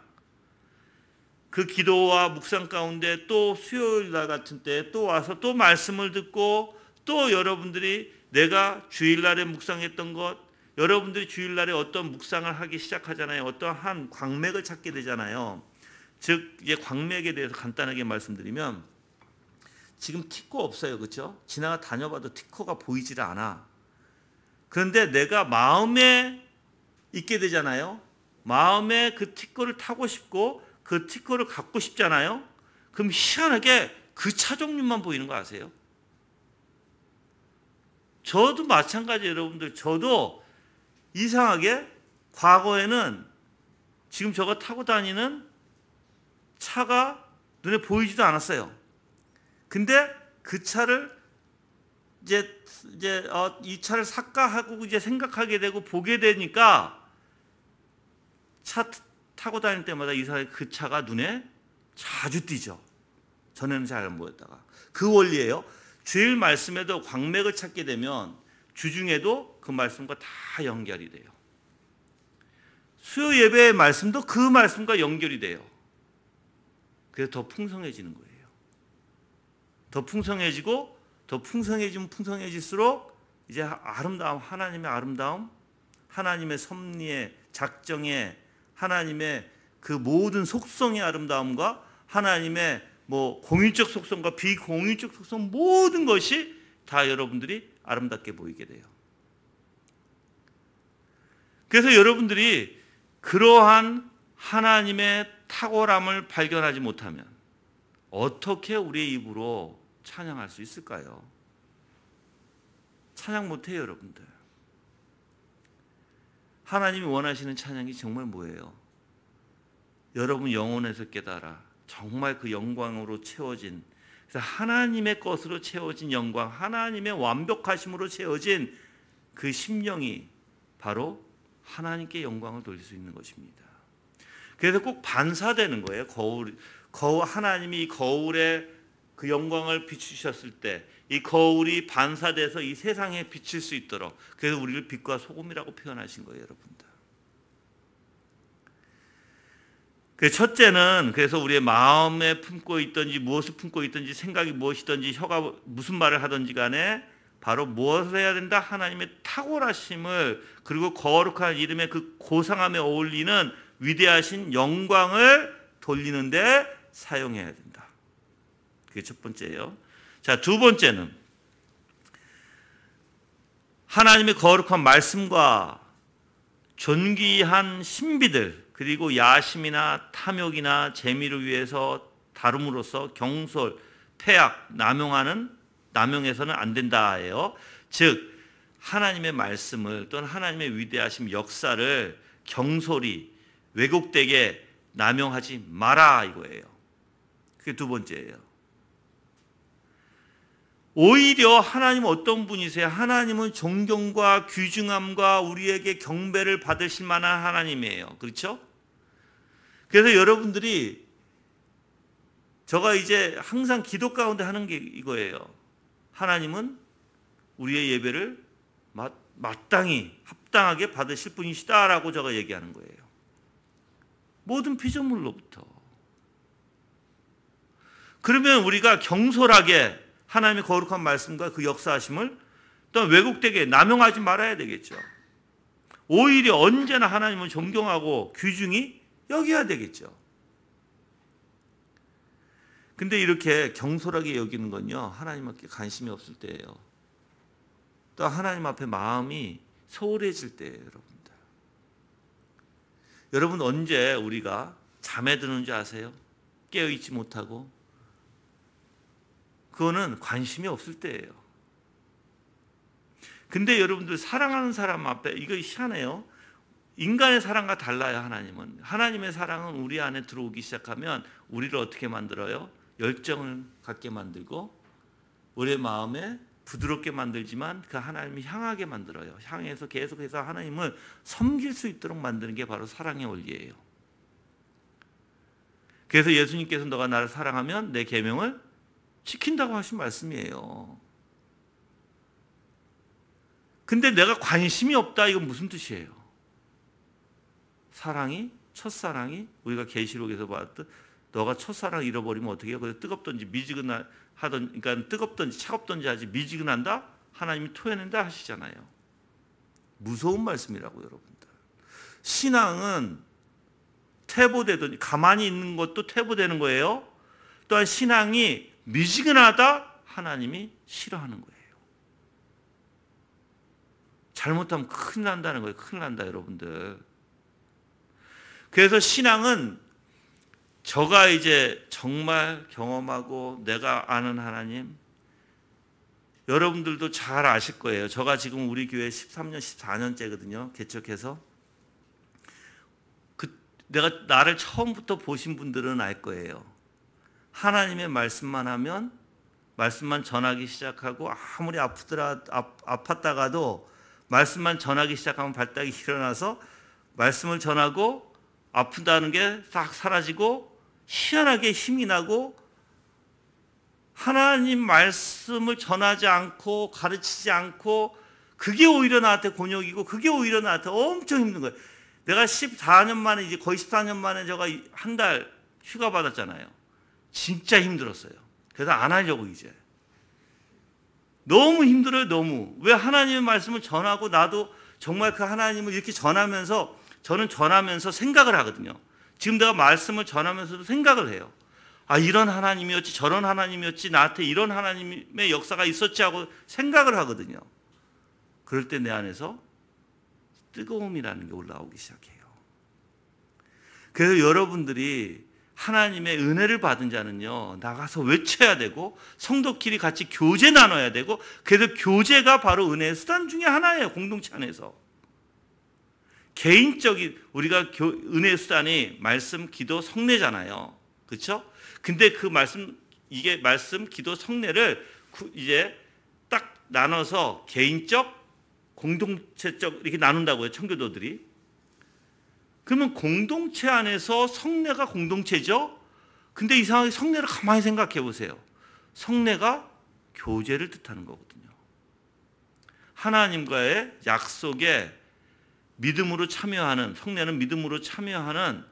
그 기도와 묵상 가운데 또 수요일 날 같은 때 또 와서 또 말씀을 듣고 또 여러분들이 내가 주일날에 묵상했던 것 여러분들이 주일날에 어떤 묵상을 하기 시작하잖아요. 어떠한 광맥을 찾게 되잖아요. 즉 이제 광맥에 대해서 간단하게 말씀드리면 지금 티코 없어요. 그렇죠? 지나가 다녀봐도 티코가 보이질 않아. 그런데 내가 마음에 있게 되잖아요. 마음에 그 티코를 타고 싶고 그 티코를 갖고 싶잖아요. 그럼 희한하게 그 차 종류만 보이는 거 아세요? 저도 마찬가지 여러분들. 저도 이상하게 과거에는 지금 저거 타고 다니는 차가 눈에 보이지도 않았어요. 근데 그 차를 이제 이 차를 살까 하고 이제 생각하게 되고 보게 되니까 차 타고 다닐 때마다 이상하게 그 차가 눈에 자주 띄죠. 전에는 잘 안 보였다가. 그 원리예요. 주일 말씀에도 광맥을 찾게 되면 주중에도 그 말씀과 다 연결이 돼요. 수요 예배의 말씀도 그 말씀과 연결이 돼요. 그래서 더 풍성해지는 거예요. 더 풍성해지고 더 풍성해지면 풍성해질수록 이제 아름다움, 하나님의 아름다움, 하나님의 섭리의 작정의 하나님의 그 모든 속성의 아름다움과 하나님의 뭐 공유적 속성과 비공유적 속성 모든 것이 다 여러분들이 아름답게 보이게 돼요. 그래서 여러분들이 그러한 하나님의 탁월함을 발견하지 못하면 어떻게 우리의 입으로 찬양할 수 있을까요? 찬양 못해요, 여러분들. 하나님이 원하시는 찬양이 정말 뭐예요? 여러분 영혼에서 깨달아 정말 그 영광으로 채워진, 그래서 하나님의 것으로 채워진 영광, 하나님의 완벽하심으로 채워진 그 심령이 바로 하나님께 영광을 돌릴 수 있는 것입니다. 그래서 꼭 반사되는 거예요. 거울 하나님이 이 거울에 그 영광을 비추셨을 때 이 거울이 반사돼서 이 세상에 비칠 수 있도록, 그래서 우리를 빛과 소금이라고 표현하신 거예요, 여러분들. 첫째는 그래서 우리의 마음에 품고 있든지 무엇을 품고 있든지 생각이 무엇이든지 혀가 무슨 말을 하든지 간에 바로 무엇을 해야 된다? 하나님의 탁월하심을, 그리고 거룩한 이름의 그 고상함에 어울리는 위대하신 영광을 돌리는데 사용해야 된다. 그게 첫 번째예요. 자, 두 번째는 하나님의 거룩한 말씀과 존귀한 신비들, 그리고 야심이나 탐욕이나 재미를 위해서 다룸으로써 경솔, 폐악, 남용해서는 안 된다예요. 즉 하나님의 말씀을 또는 하나님의 위대하심 역사를 경솔히 왜곡되게 남용하지 마라 이거예요. 그게 두 번째예요. 오히려 하나님은 어떤 분이세요? 하나님은 존경과 귀중함과 우리에게 경배를 받으실 만한 하나님이에요. 그렇죠? 그래서 여러분들이 제가 이제 항상 기도 가운데 하는 게 이거예요. 하나님은 우리의 예배를 마땅히 합당하게 받으실 분이시다라고 제가 얘기하는 거예요. 모든 피조물로부터. 그러면 우리가 경솔하게 하나님의 거룩한 말씀과 그 역사하심을 또 왜곡되게 남용하지 말아야 되겠죠. 오히려 언제나 하나님을 존경하고 귀중히 여겨야 되겠죠. 근데 이렇게 경솔하게 여기는 건요, 하나님께 관심이 없을 때예요. 또 하나님 앞에 마음이 소홀해질 때예요, 여러분들. 여러분 언제 우리가 잠에 드는 줄 아세요? 깨어있지 못하고. 그거는 관심이 없을 때예요. 근데 여러분들 사랑하는 사람 앞에, 이거 희한해요. 인간의 사랑과 달라요, 하나님은. 하나님의 사랑은 우리 안에 들어오기 시작하면 우리를 어떻게 만들어요? 열정을 갖게 만들고 우리의 마음에 부드럽게 만들지만 그 하나님을 향하게 만들어요. 향해서 계속해서 하나님을 섬길 수 있도록 만드는 게 바로 사랑의 원리예요. 그래서 예수님께서 너가 나를 사랑하면 내 계명을 지킨다고 하신 말씀이에요. 근데 내가 관심이 없다, 이건 무슨 뜻이에요? 사랑이, 첫사랑이 우리가 계시록에서 봤듯 너가 첫사랑을 잃어버리면 어떻게 해요? 그래서 뜨겁든지 미지근하던, 그러니까 뜨겁든지 차갑든지 하지 미지근한다? 하나님이 토해낸다 하시잖아요. 무서운 말씀이라고 여러분들. 신앙은 퇴보되든지 가만히 있는 것도 퇴보되는 거예요. 또한 신앙이 미지근하다? 하나님이 싫어하는 거예요. 잘못하면 큰일 난다는 거예요. 큰일 난다 여러분들. 그래서 신앙은 저가 이제 정말 경험하고 내가 아는 하나님, 여러분들도 잘 아실 거예요. 저가 지금 우리 교회 13년, 14년째거든요. 개척해서. 내가 나를 처음부터 보신 분들은 알 거예요. 하나님의 말씀만 하면, 말씀만 전하기 시작하고 아무리 아팠다가도 말씀만 전하기 시작하면 발딱이 일어나서 말씀을 전하고 아픈다는 게 싹 사라지고 희한하게 힘이 나고, 하나님 말씀을 전하지 않고 가르치지 않고 그게 오히려 나한테 곤욕이고 그게 오히려 나한테 엄청 힘든 거예요. 내가 14년 만에, 이제 거의 14년 만에 제가 한 달 휴가 받았잖아요. 진짜 힘들었어요. 그래서 안 하려고 이제. 너무 힘들어요, 너무. 왜 하나님의 말씀을 전하고 나도 정말 그 하나님을 이렇게 전하면서, 저는 전하면서 생각을 하거든요. 지금 내가 말씀을 전하면서도 생각을 해요. 아, 이런 하나님이었지, 저런 하나님이었지, 나한테 이런 하나님의 역사가 있었지 하고 생각을 하거든요. 그럴 때 내 안에서 뜨거움이라는 게 올라오기 시작해요. 그래서 여러분들이 하나님의 은혜를 받은 자는요, 나가서 외쳐야 되고 성도끼리 같이 교제 나눠야 되고, 그래서 교제가 바로 은혜의 수단 중에 하나예요. 공동체 안에서 개인적인, 우리가 은혜의 수단이 말씀, 기도, 성례잖아요. 그렇죠? 근데 그 말씀, 이게 말씀, 기도, 성례를 이제 딱 나눠서 개인적, 공동체적 이렇게 나눈다고요, 청교도들이. 그러면 공동체 안에서 성례가 공동체죠. 근데 이상하게 성례를 가만히 생각해 보세요. 성례가 교제를 뜻하는 거거든요. 하나님과의 약속에 믿음으로 참여하는, 성례는 믿음으로 참여하는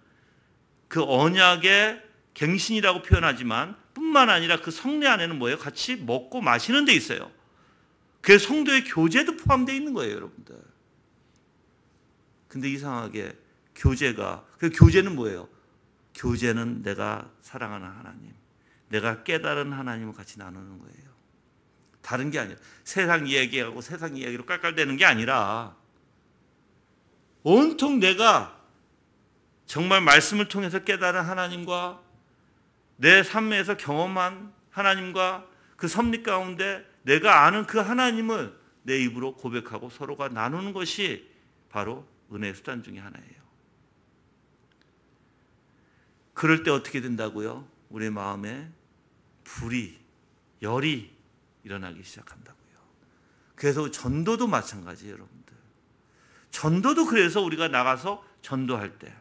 그 언약의 갱신이라고 표현하지만, 뿐만 아니라 그 성례 안에는 뭐예요? 같이 먹고 마시는 데 있어요. 그래서 성도의 교제도 포함되어 있는 거예요, 여러분들. 근데 이상하게 교제가, 그 교제는 뭐예요? 교제는 내가 사랑하는 하나님, 내가 깨달은 하나님을 같이 나누는 거예요. 다른 게 아니라 세상 이야기하고 세상 이야기로 깔깔대는 게 아니라 온통 내가 정말 말씀을 통해서 깨달은 하나님과 내 삶에서 경험한 하나님과 그 섭리 가운데 내가 아는 그 하나님을 내 입으로 고백하고 서로가 나누는 것이 바로 은혜의 수단 중에 하나예요. 그럴 때 어떻게 된다고요? 우리 마음에 불이, 열이 일어나기 시작한다고요. 그래서 전도도 마찬가지예요, 여러분들. 전도도 그래서 우리가 나가서 전도할 때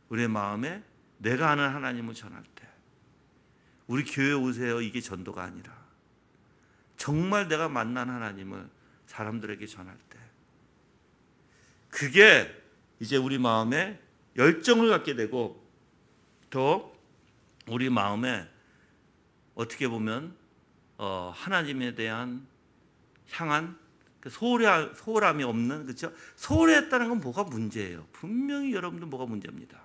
우리의 마음에 내가 아는 하나님을 전할 때, 우리 교회 오세요, 이게 전도가 아니라 정말 내가 만난 하나님을 사람들에게 전할 때, 그게 이제 우리 마음에 열정을 갖게 되고, 또 우리 마음에 어떻게 보면 하나님에 대한 향한 소홀함이 없는, 그렇죠? 소홀했다는 건 뭐가 문제예요? 분명히 여러분들 뭐가 문제입니다.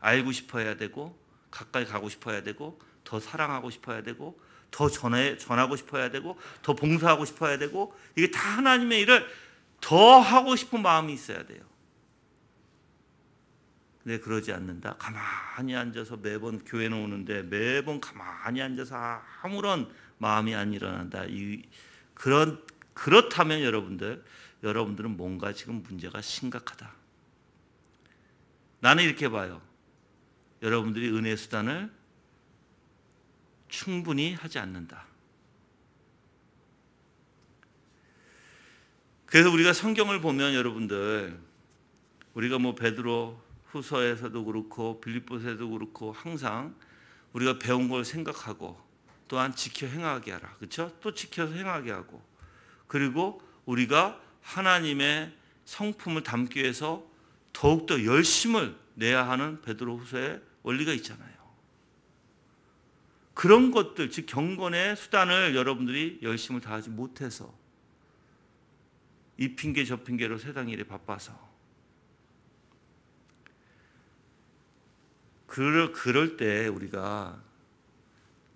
알고 싶어야 되고, 가까이 가고 싶어야 되고, 더 사랑하고 싶어야 되고, 더 전하고 싶어야 되고, 더 봉사하고 싶어야 되고, 이게 다 하나님의 일을 더 하고 싶은 마음이 있어야 돼요. 근데 그러지 않는다. 가만히 앉아서 매번 교회는 오는데 매번 가만히 앉아서 아무런 마음이 안 일어난다. 그렇다면 여러분들은 뭔가 지금 문제가 심각하다. 나는 이렇게 봐요. 여러분들이 은혜의 수단을 충분히 하지 않는다. 그래서 우리가 성경을 보면 여러분들, 우리가 뭐 베드로 후서에서도 그렇고 빌립보서에도 그렇고 항상 우리가 배운 걸 생각하고 또한 지켜 행하게 하라. 그렇죠? 또 지켜서 행하게 하고 그리고 우리가 하나님의 성품을 담기 위해서 더욱더 열심을 내야 하는 베드로후서의 원리가 있잖아요. 그런 것들, 즉 경건의 수단을 여러분들이 열심을 다하지 못해서 이 핑계 저 핑계로 세상 일에 바빠서 그럴 때 우리가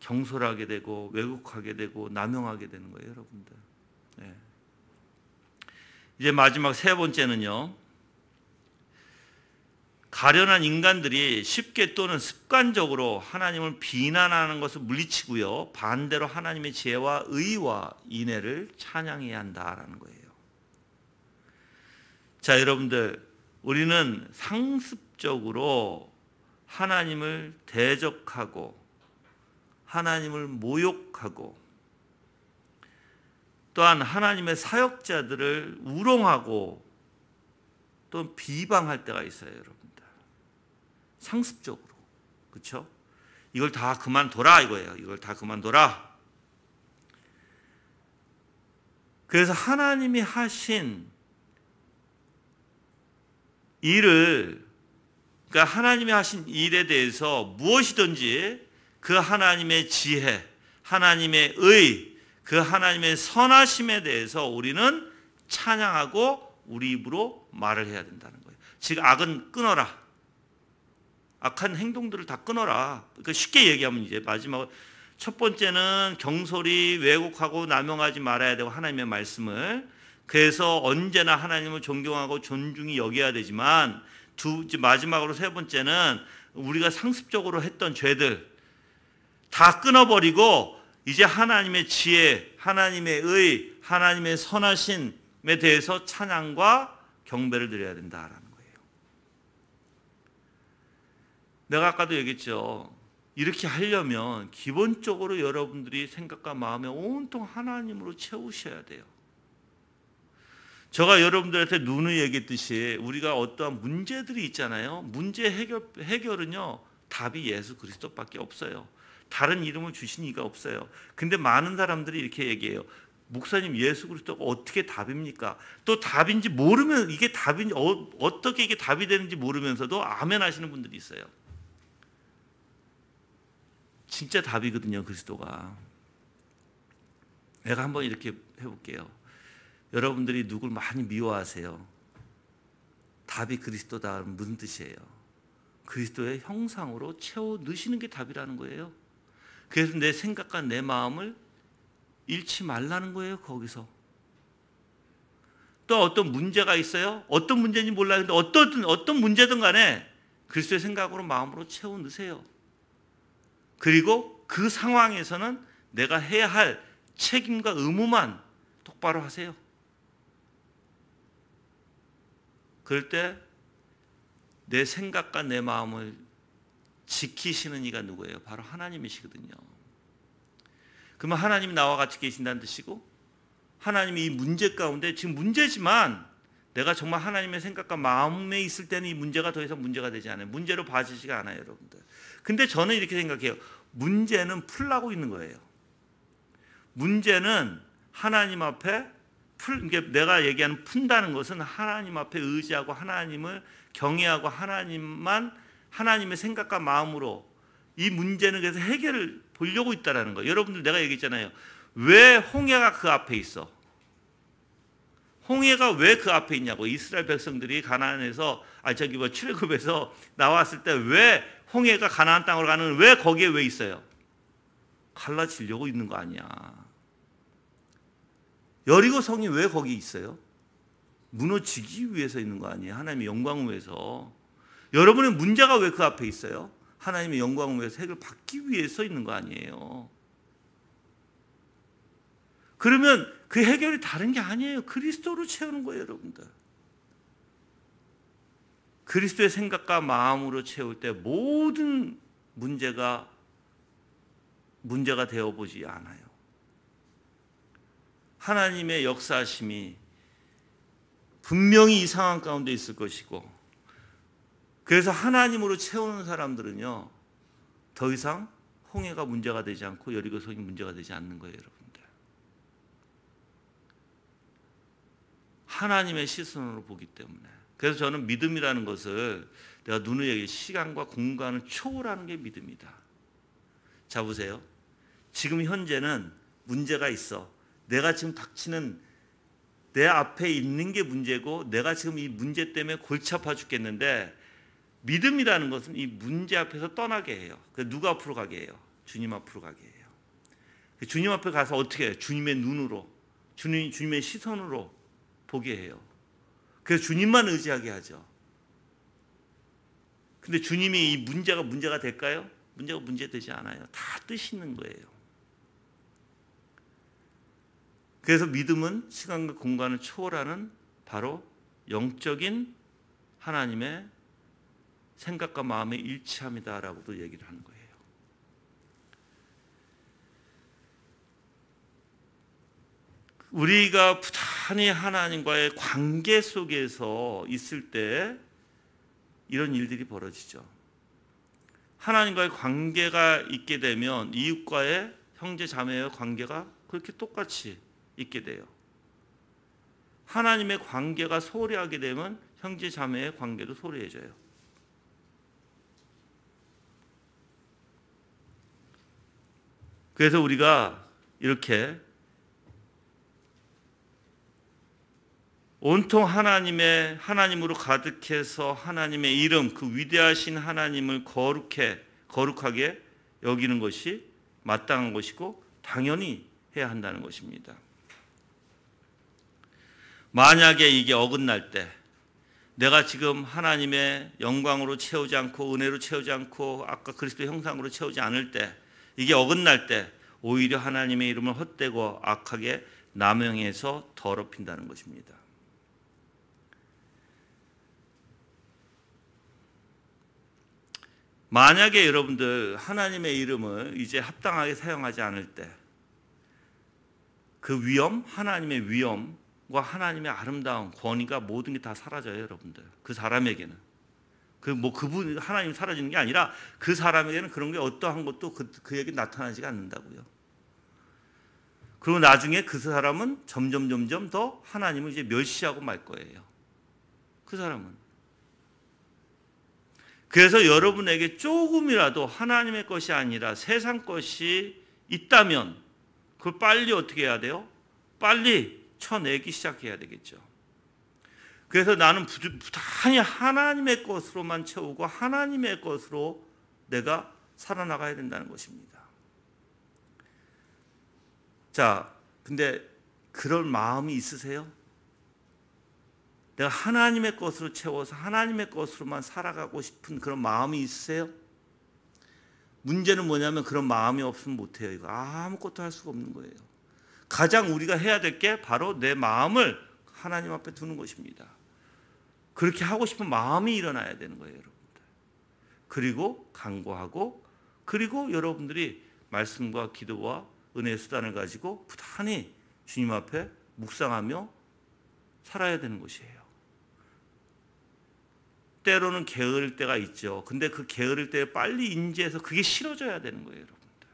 경솔하게 되고 왜곡하게 되고 남용하게 되는 거예요, 여러분들. 네. 이제 마지막 세 번째는요. 가련한 인간들이 쉽게 또는 습관적으로 하나님을 비난하는 것을 물리치고요. 반대로 하나님의 지혜와 의와 인애를 찬양해야 한다라는 거예요. 자, 여러분들, 우리는 상습적으로 하나님을 대적하고 하나님을 모욕하고 또한 하나님의 사역자들을 우롱하고 또 비방할 때가 있어요, 여러분들. 상습적으로. 그렇죠? 이걸 다 그만둬라 이거예요. 이걸 다 그만둬라. 그래서 하나님이 하신 일을, 그러니까 하나님이 하신 일에 대해서 무엇이든지 그 하나님의 지혜, 하나님의 의, 그 하나님의 선하심에 대해서 우리는 찬양하고 우리 입으로 말을 해야 된다는 거예요. 즉 악은 끊어라. 악한 행동들을 다 끊어라. 그러니까 쉽게 얘기하면 이제 마지막 첫 번째는 경솔히 왜곡하고 남용하지 말아야 되고 하나님의 말씀을, 그래서 언제나 하나님을 존경하고 존중히 여겨야 되지만 마지막으로 세 번째는 우리가 상습적으로 했던 죄들 다 끊어버리고 이제 하나님의 지혜, 하나님의 의, 하나님의 선하심에 대해서 찬양과 경배를 드려야 된다라는 거예요. 내가 아까도 얘기했죠. 이렇게 하려면 기본적으로 여러분들이 생각과 마음에 온통 하나님으로 채우셔야 돼요. 제가 여러분들한테 누누이 얘기했듯이 우리가 어떠한 문제들이 있잖아요. 문제 해결은요. 답이 예수 그리스도밖에 없어요. 다른 이름을 주신 이가 없어요. 근데 많은 사람들이 이렇게 얘기해요. 목사님, 예수 그리스도가 어떻게 답입니까? 또 답인지 모르면 이게 답인지 어떻게 이게 답이 되는지 모르면서도 아멘 하시는 분들이 있어요. 진짜 답이거든요, 그리스도가. 내가 한번 이렇게 해볼게요. 여러분들이 누굴 많이 미워하세요. 답이 그리스도다. 무슨 뜻이에요? 그리스도의 형상으로 채워 넣으시는 게 답이라는 거예요. 그래서 내 생각과 내 마음을 잃지 말라는 거예요, 거기서. 또 어떤 문제가 있어요? 어떤 문제인지 몰라요. 근데 어떤 문제든 간에 그리스도의 생각으로 마음으로 채워 넣으세요. 그리고 그 상황에서는 내가 해야 할 책임과 의무만 똑바로 하세요. 그럴 때 내 생각과 내 마음을 지키시는 이가 누구예요? 바로 하나님이시거든요. 그러면 하나님이 나와 같이 계신다는 뜻이고, 하나님이 이 문제 가운데 지금 문제지만 내가 정말 하나님의 생각과 마음에 있을 때는 이 문제가 더 이상 문제가 되지 않아요. 문제로 봐지지가 않아요, 여러분들. 근데 저는 이렇게 생각해요. 문제는 풀라고 있는 거예요. 문제는 하나님 앞에 내가 얘기하는 푼다는 것은 하나님 앞에 의지하고 하나님을 경외하고 하나님의 생각과 마음으로 이 문제는 그래서 해결을 보려고 있다는 거예요. 여러분들 내가 얘기했잖아요. 왜 홍해가 그 앞에 있어? 홍해가 왜 그 앞에 있냐고. 이스라엘 백성들이 가나안에서 출애굽에서 나왔을 때 왜 홍해가 가나안 땅으로 가는 왜 거기에 왜 있어요? 갈라지려고 있는 거 아니야. 여리고 성이 왜 거기 있어요? 무너지기 위해서 있는 거 아니에요? 하나님의 영광을 위해서. 여러분의 문제가 왜 그 앞에 있어요? 하나님의 영광을 위해서 해결받기 위해서 있는 거 아니에요? 그러면 그 해결이 다른 게 아니에요. 그리스도로 채우는 거예요, 여러분들. 그리스도의 생각과 마음으로 채울 때 모든 문제가 되어보지 않아요. 하나님의 역사하심이 분명히 이 상황 가운데 있을 것이고, 그래서 하나님으로 채우는 사람들은요, 더 이상 홍해가 문제가 되지 않고 여리고성이 문제가 되지 않는 거예요, 여러분들. 하나님의 시선으로 보기 때문에. 그래서 저는 믿음이라는 것을 내가 눈으로 얘기해 시간과 공간을 초월하는 게 믿음이다. 자, 보세요. 지금 현재는 문제가 있어. 내가 지금 닥치는 내 앞에 있는 게 문제고 내가 지금 이 문제 때문에 골치 아파 죽겠는데, 믿음이라는 것은 이 문제 앞에서 떠나게 해요. 누가 앞으로 가게 해요? 주님 앞으로 가게 해요. 주님 앞에 가서 어떻게 해요? 주님의 눈으로, 주님의 시선으로 보게 해요. 그래서 주님만 의지하게 하죠. 근데 주님이 이 문제가 될까요? 문제가 문제되지 않아요. 다 뜻이 있는 거예요. 그래서 믿음은 시간과 공간을 초월하는 바로 영적인 하나님의 생각과 마음의 일치함이다라고도 얘기를 하는 거예요. 우리가 부단히 하나님과의 관계 속에서 있을 때 이런 일들이 벌어지죠. 하나님과의 관계가 있게 되면 이웃과의 형제 자매의 관계가 그렇게 똑같이 있게 돼요. 하나님의 관계가 소홀히 하게 되면 형제 자매의 관계도 소홀해져요. 그래서 우리가 이렇게 온통 하나님으로 가득해서 하나님의 이름, 그 위대하신 하나님을 거룩하게 여기는 것이 마땅한 것이고 당연히 해야 한다는 것입니다. 만약에 이게 어긋날 때, 내가 지금 하나님의 영광으로 채우지 않고 은혜로 채우지 않고 아까 그리스도 형상으로 채우지 않을 때, 이게 어긋날 때 오히려 하나님의 이름을 헛되고 악하게 남용해서 더럽힌다는 것입니다. 만약에 여러분들 하나님의 이름을 이제 합당하게 사용하지 않을 때, 그 위엄, 하나님의 위엄과 하나님의 아름다운 권위가 모든 게 다 사라져요, 여러분들. 그 사람에게는. 그분 하나님 사라지는 게 아니라 그 사람에게는 그런 게 어떠한 것도 그에게 나타나지가 않는다고요. 그리고 나중에 그 사람은 점점 더 하나님을 이제 멸시하고 말 거예요. 그 사람은. 그래서 여러분에게 조금이라도 하나님의 것이 아니라 세상 것이 있다면 그걸 빨리 어떻게 해야 돼요? 빨리 쳐내기 시작해야 되겠죠. 그래서 나는 부단히 하나님의 것으로만 채우고 하나님의 것으로 내가 살아나가야 된다는 것입니다. 자, 근데 그럴 마음이 있으세요? 내가 하나님의 것으로 채워서 하나님의 것으로만 살아가고 싶은 그런 마음이 있으세요? 문제는 뭐냐면 그런 마음이 없으면 못해요. 이거 아무것도 할 수가 없는 거예요. 가장 우리가 해야 될 게 바로 내 마음을 하나님 앞에 두는 것입니다. 그렇게 하고 싶은 마음이 일어나야 되는 거예요, 여러분들. 그리고 간구하고, 그리고 여러분들이 말씀과 기도와 은혜의 수단을 가지고 부단히 주님 앞에 묵상하며 살아야 되는 것이에요. 때로는 게으를 때가 있죠. 근데 그 게으를 때에 빨리 인지해서 그게 싫어져야 되는 거예요, 여러분들.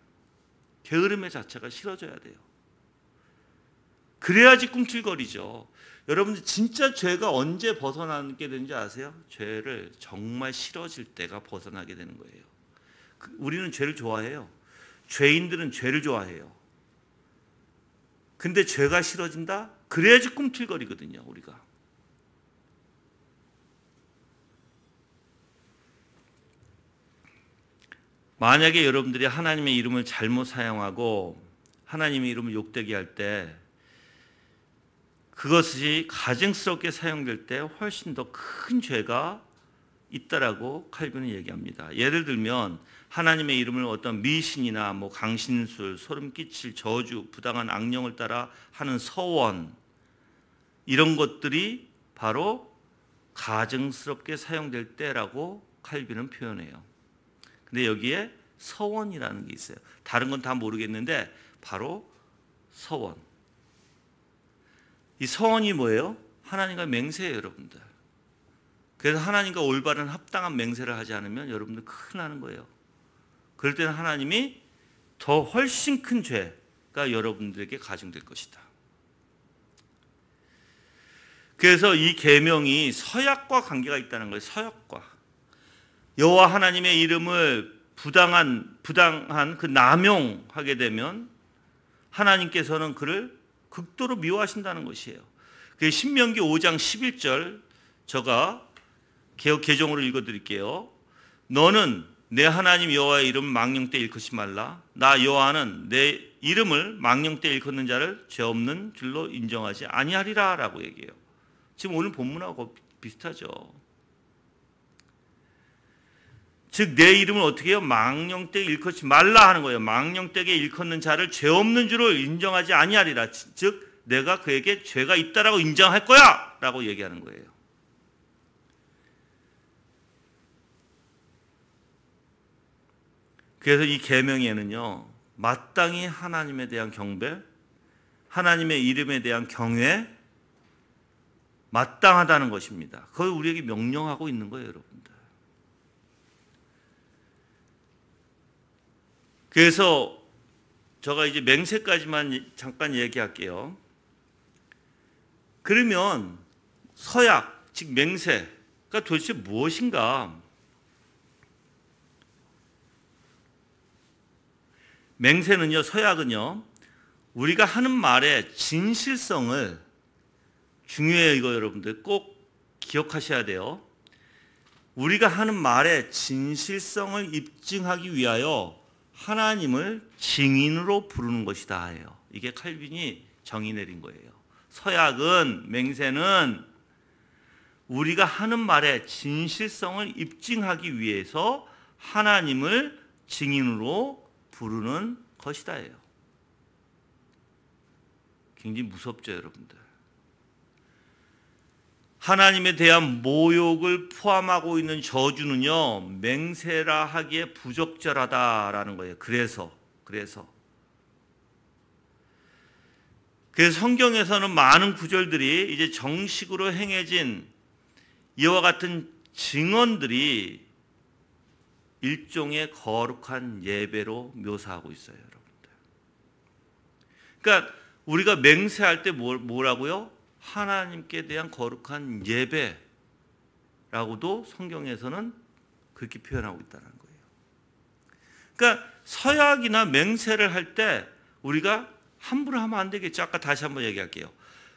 게으름의 자체가 싫어져야 돼요. 그래야지 꿈틀거리죠. 여러분들 진짜 죄가 언제 벗어나게 되는지 아세요? 죄를 정말 싫어질 때가 벗어나게 되는 거예요. 우리는 죄를 좋아해요. 죄인들은 죄를 좋아해요. 근데 죄가 싫어진다? 그래야지 꿈틀거리거든요, 우리가. 만약에 여러분들이 하나님의 이름을 잘못 사용하고 하나님의 이름을 욕되게 할 때, 그것이 가증스럽게 사용될 때 훨씬 더 큰 죄가 있다라고 칼빈은 얘기합니다. 예를 들면 하나님의 이름을 어떤 미신이나 강신술, 소름 끼칠 저주, 부당한 악령을 따라 하는 서원, 이런 것들이 바로 가증스럽게 사용될 때라고 칼빈은 표현해요. 근데 여기에 서원이라는 게 있어요. 다른 건 다 모르겠는데 바로 서원. 이 서원이 뭐예요? 하나님과 맹세예요, 여러분들. 그래서 하나님과 올바른 합당한 맹세를 하지 않으면 여러분들 큰일 나는 거예요. 그럴 때는 하나님이 더 훨씬 큰 죄가 여러분들에게 가중될 것이다. 그래서 이 계명이 서약과 관계가 있다는 거예요. 서약과. 여호와 하나님의 이름을 부당한 그 남용하게 되면 하나님께서는 그를 극도로 미워하신다는 것이에요. 그 신명기 5장 11절 제가 개역 개정으로 읽어드릴게요. 너는 내 하나님 여호와의 이름을 망령 때 일컫지 말라. 나 여호와는 내 이름을 망령 때 일컫는 자를 죄 없는 줄로 인정하지 아니하리라 라고 얘기해요. 지금 오늘 본문하고 비슷하죠. 즉 내 이름을 어떻게 해요? 망령 때 일컫지 말라 하는 거예요. 망령 때에 일컫는 자를 죄 없는 줄을 인정하지 아니하리라. 즉 내가 그에게 죄가 있다라고 인정할 거야 라고 얘기하는 거예요. 그래서 이 계명에는요, 마땅히 하나님에 대한 경배, 하나님의 이름에 대한 경외, 마땅하다는 것입니다. 그걸 우리에게 명령하고 있는 거예요, 여러분들. 그래서 제가 이제 맹세까지만 잠깐 얘기할게요. 그러면 서약, 즉 맹세가 도대체 무엇인가? 맹세는요, 서약은요, 우리가 하는 말의 진실성을, 중요해요, 이거 여러분들 꼭 기억하셔야 돼요. 우리가 하는 말의 진실성을 입증하기 위하여 하나님을 증인으로 부르는 것이다 해요. 이게 칼빈이 정의 내린 거예요. 서약은, 맹세는 우리가 하는 말의 진실성을 입증하기 위해서 하나님을 증인으로 부르는 것이다예요. 굉장히 무섭죠, 여러분들. 하나님에 대한 모욕을 포함하고 있는 저주는요, 맹세라 하기에 부적절하다라는 거예요. 그래서 성경에서는 많은 구절들이 이제 정식으로 행해진 이와 같은 증언들이 일종의 거룩한 예배로 묘사하고 있어요, 여러분들. 그러니까 우리가 맹세할 때 뭐라고요? 하나님께 대한 거룩한 예배라고도 성경에서는 그렇게 표현하고 있다는 거예요. 그러니까 서약이나 맹세를 할 때 우리가 함부로 하면 안 되겠죠. 아까 다시 한번 얘기할게요.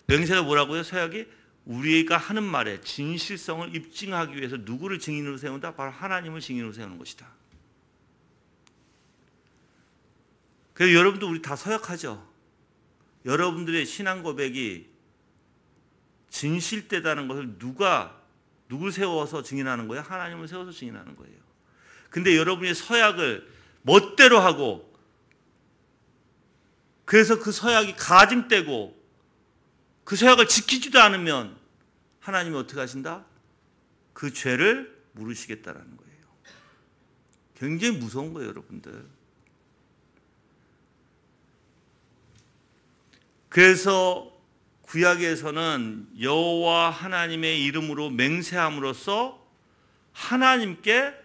맹세가 뭐라고요? 서약이 우리가 하는 말에 진실성을 입증하기 위해서 누구를 증인으로 세운다? 바로 하나님을 증인으로 세우는 것이다. 그래서 여러분도 우리 다 서약하죠. 여러분들의 신앙 고백이 진실되다는 것을 누굴 세워서 증인하는 거예요? 하나님을 세워서 증인하는 거예요. 근데 여러분의 서약을 멋대로 하고, 그래서 그 서약이 가증되고 그 서약을 지키지도 않으면 하나님이 어떻게 하신다? 그 죄를 물으시겠다라는 거예요. 굉장히 무서운 거예요, 여러분들. 그래서 구약에서는 여호와 하나님의 이름으로 맹세함으로써 하나님께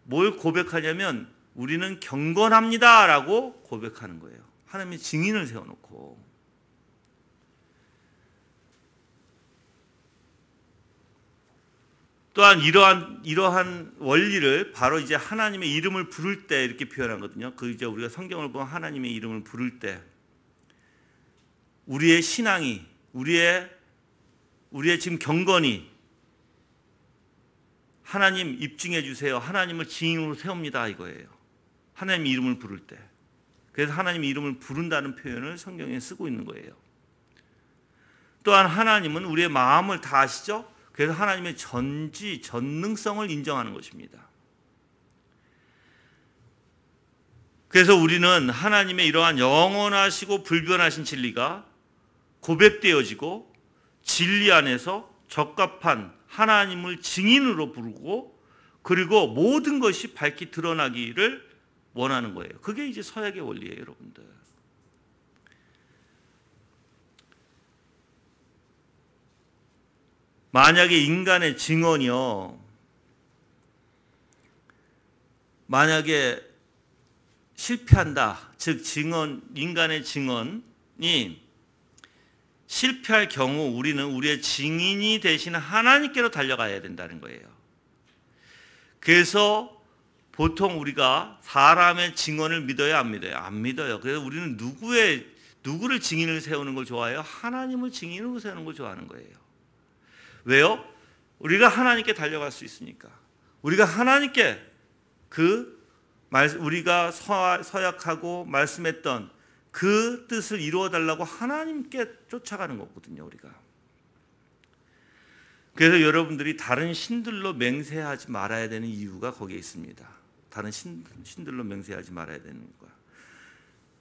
뭘 고백하냐면 우리는 경건합니다라고 고백하는 거예요. 하나님의 증인을 세워놓고. 또한 이러한 원리를 바로 이제 하나님의 이름을 부를 때 이렇게 표현하거든요. 그 이제 우리가 성경을 보면 하나님의 이름을 부를 때 우리의 신앙이, 우리의 지금 경건이 하나님 입증해 주세요. 하나님을 증인으로 세웁니다 이거예요. 하나님 이름을 부를 때. 그래서 하나님 이름을 부른다는 표현을 성경에 쓰고 있는 거예요. 또한 하나님은 우리의 마음을 다 아시죠? 그래서 하나님의 전능성을 인정하는 것입니다. 그래서 우리는 하나님의 이러한 영원하시고 불변하신 진리가 고백되어지고 진리 안에서 적합한 하나님을 증인으로 부르고 그리고 모든 것이 밝히 드러나기를 원하는 거예요. 그게 이제 서약의 원리예요, 여러분들. 만약에 인간의 증언이요, 만약에 실패한다, 즉 인간의 증언이 실패할 경우 우리는 우리의 증인이 되시는 하나님께로 달려가야 된다는 거예요. 그래서 보통 우리가 사람의 증언을 믿어요, 안 믿어요? 안 믿어요. 그래서 우리는 누구를 증인을 세우는 걸 좋아해요? 하나님을 증인으로 세우는 걸 좋아하는 거예요. 왜요? 우리가 하나님께 달려갈 수 있으니까. 우리가 하나님께 우리가 서약하고 말씀했던 그 뜻을 이루어 달라고 하나님께 쫓아가는 거거든요, 우리가. 그래서 여러분들이 다른 신들로 맹세하지 말아야 되는 이유가 거기에 있습니다. 다른 신들로 맹세하지 말아야 되는 거야.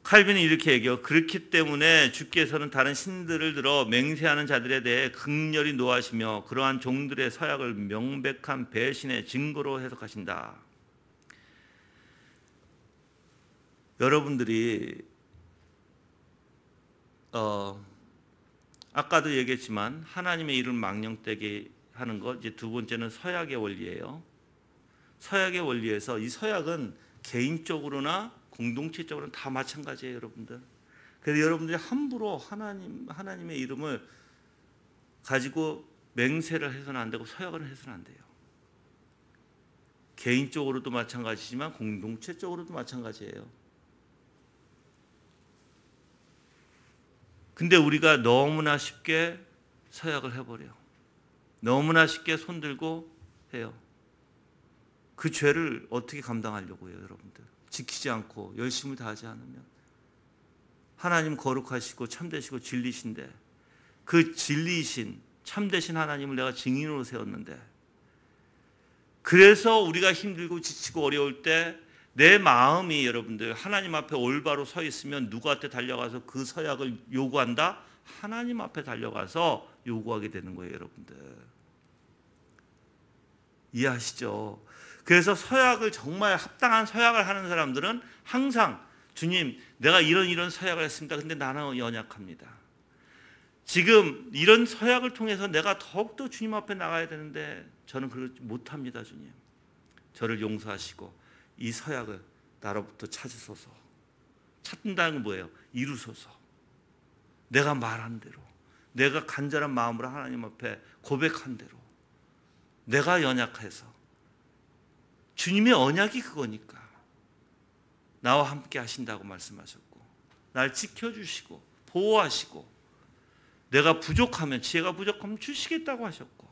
칼빈은 이렇게 얘기해요. 그렇기 때문에 주께서는 다른 신들을 들어 맹세하는 자들에 대해 극렬히 노하시며 그러한 종들의 서약을 명백한 배신의 증거로 해석하신다. 여러분들이 아까도 얘기했지만 하나님의 이름 망령되게 하는 것, 이제 두 번째는 서약의 원리예요. 서약의 원리에서 이 서약은 개인적으로나 공동체적으로는 다 마찬가지예요, 여러분들. 그래서 여러분들이 함부로 하나님의 이름을 가지고 맹세를 해서는 안 되고 서약을 해서는 안 돼요. 개인적으로도 마찬가지지만 공동체적으로도 마찬가지예요. 근데 우리가 너무나 쉽게 서약을 해버려요. 너무나 쉽게 손들고 해요. 그 죄를 어떻게 감당하려고 해요, 여러분들? 지키지 않고 열심을 다하지 않으면. 하나님 거룩하시고 참되시고 진리신데 그 진리이신 참되신 하나님을 내가 증인으로 세웠는데, 그래서 우리가 힘들고 지치고 어려울 때 내 마음이 여러분들 하나님 앞에 올바로 서 있으면 누구한테 달려가서 그 서약을 요구한다? 하나님 앞에 달려가서 요구하게 되는 거예요, 여러분들. 이해하시죠? 그래서 서약을 정말 합당한 서약을 하는 사람들은 항상 주님, 내가 이런 서약을 했습니다. 근데 나는 연약합니다. 지금 이런 서약을 통해서 내가 더욱더 주님 앞에 나가야 되는데 저는 그렇지 못합니다, 주님. 저를 용서하시고 이 서약을 나로부터 찾으소서. 찾는다는 건 뭐예요? 이루소서. 내가 말한 대로, 내가 간절한 마음으로 하나님 앞에 고백한 대로, 내가 연약해서 주님의 언약이 그거니까 나와 함께 하신다고 말씀하셨고, 날 지켜주시고 보호하시고, 내가 부족하면, 지혜가 부족하면 주시겠다고 하셨고,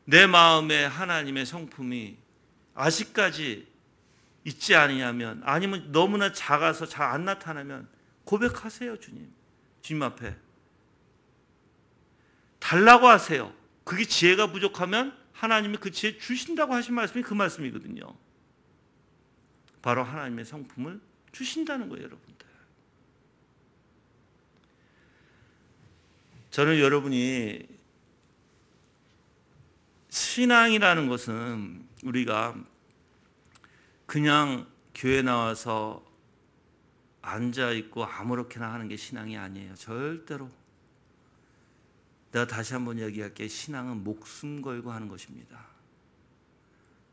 내 마음에 하나님의 성품이 아직까지 있지 아니하면, 아니면 너무나 작아서 잘 안 나타나면 고백하세요. 주님 앞에 달라고 하세요. 그게 지혜가 부족하면 하나님이 그 지혜 주신다고 하신 말씀이 그 말씀이거든요. 바로 하나님의 성품을 주신다는 거예요, 여러분들. 저는 여러분이 신앙이라는 것은 우리가 그냥 교회 나와서 앉아있고 아무렇게나 하는 게 신앙이 아니에요. 절대로. 내가 다시 한번 얘기할게. 신앙은 목숨 걸고 하는 것입니다.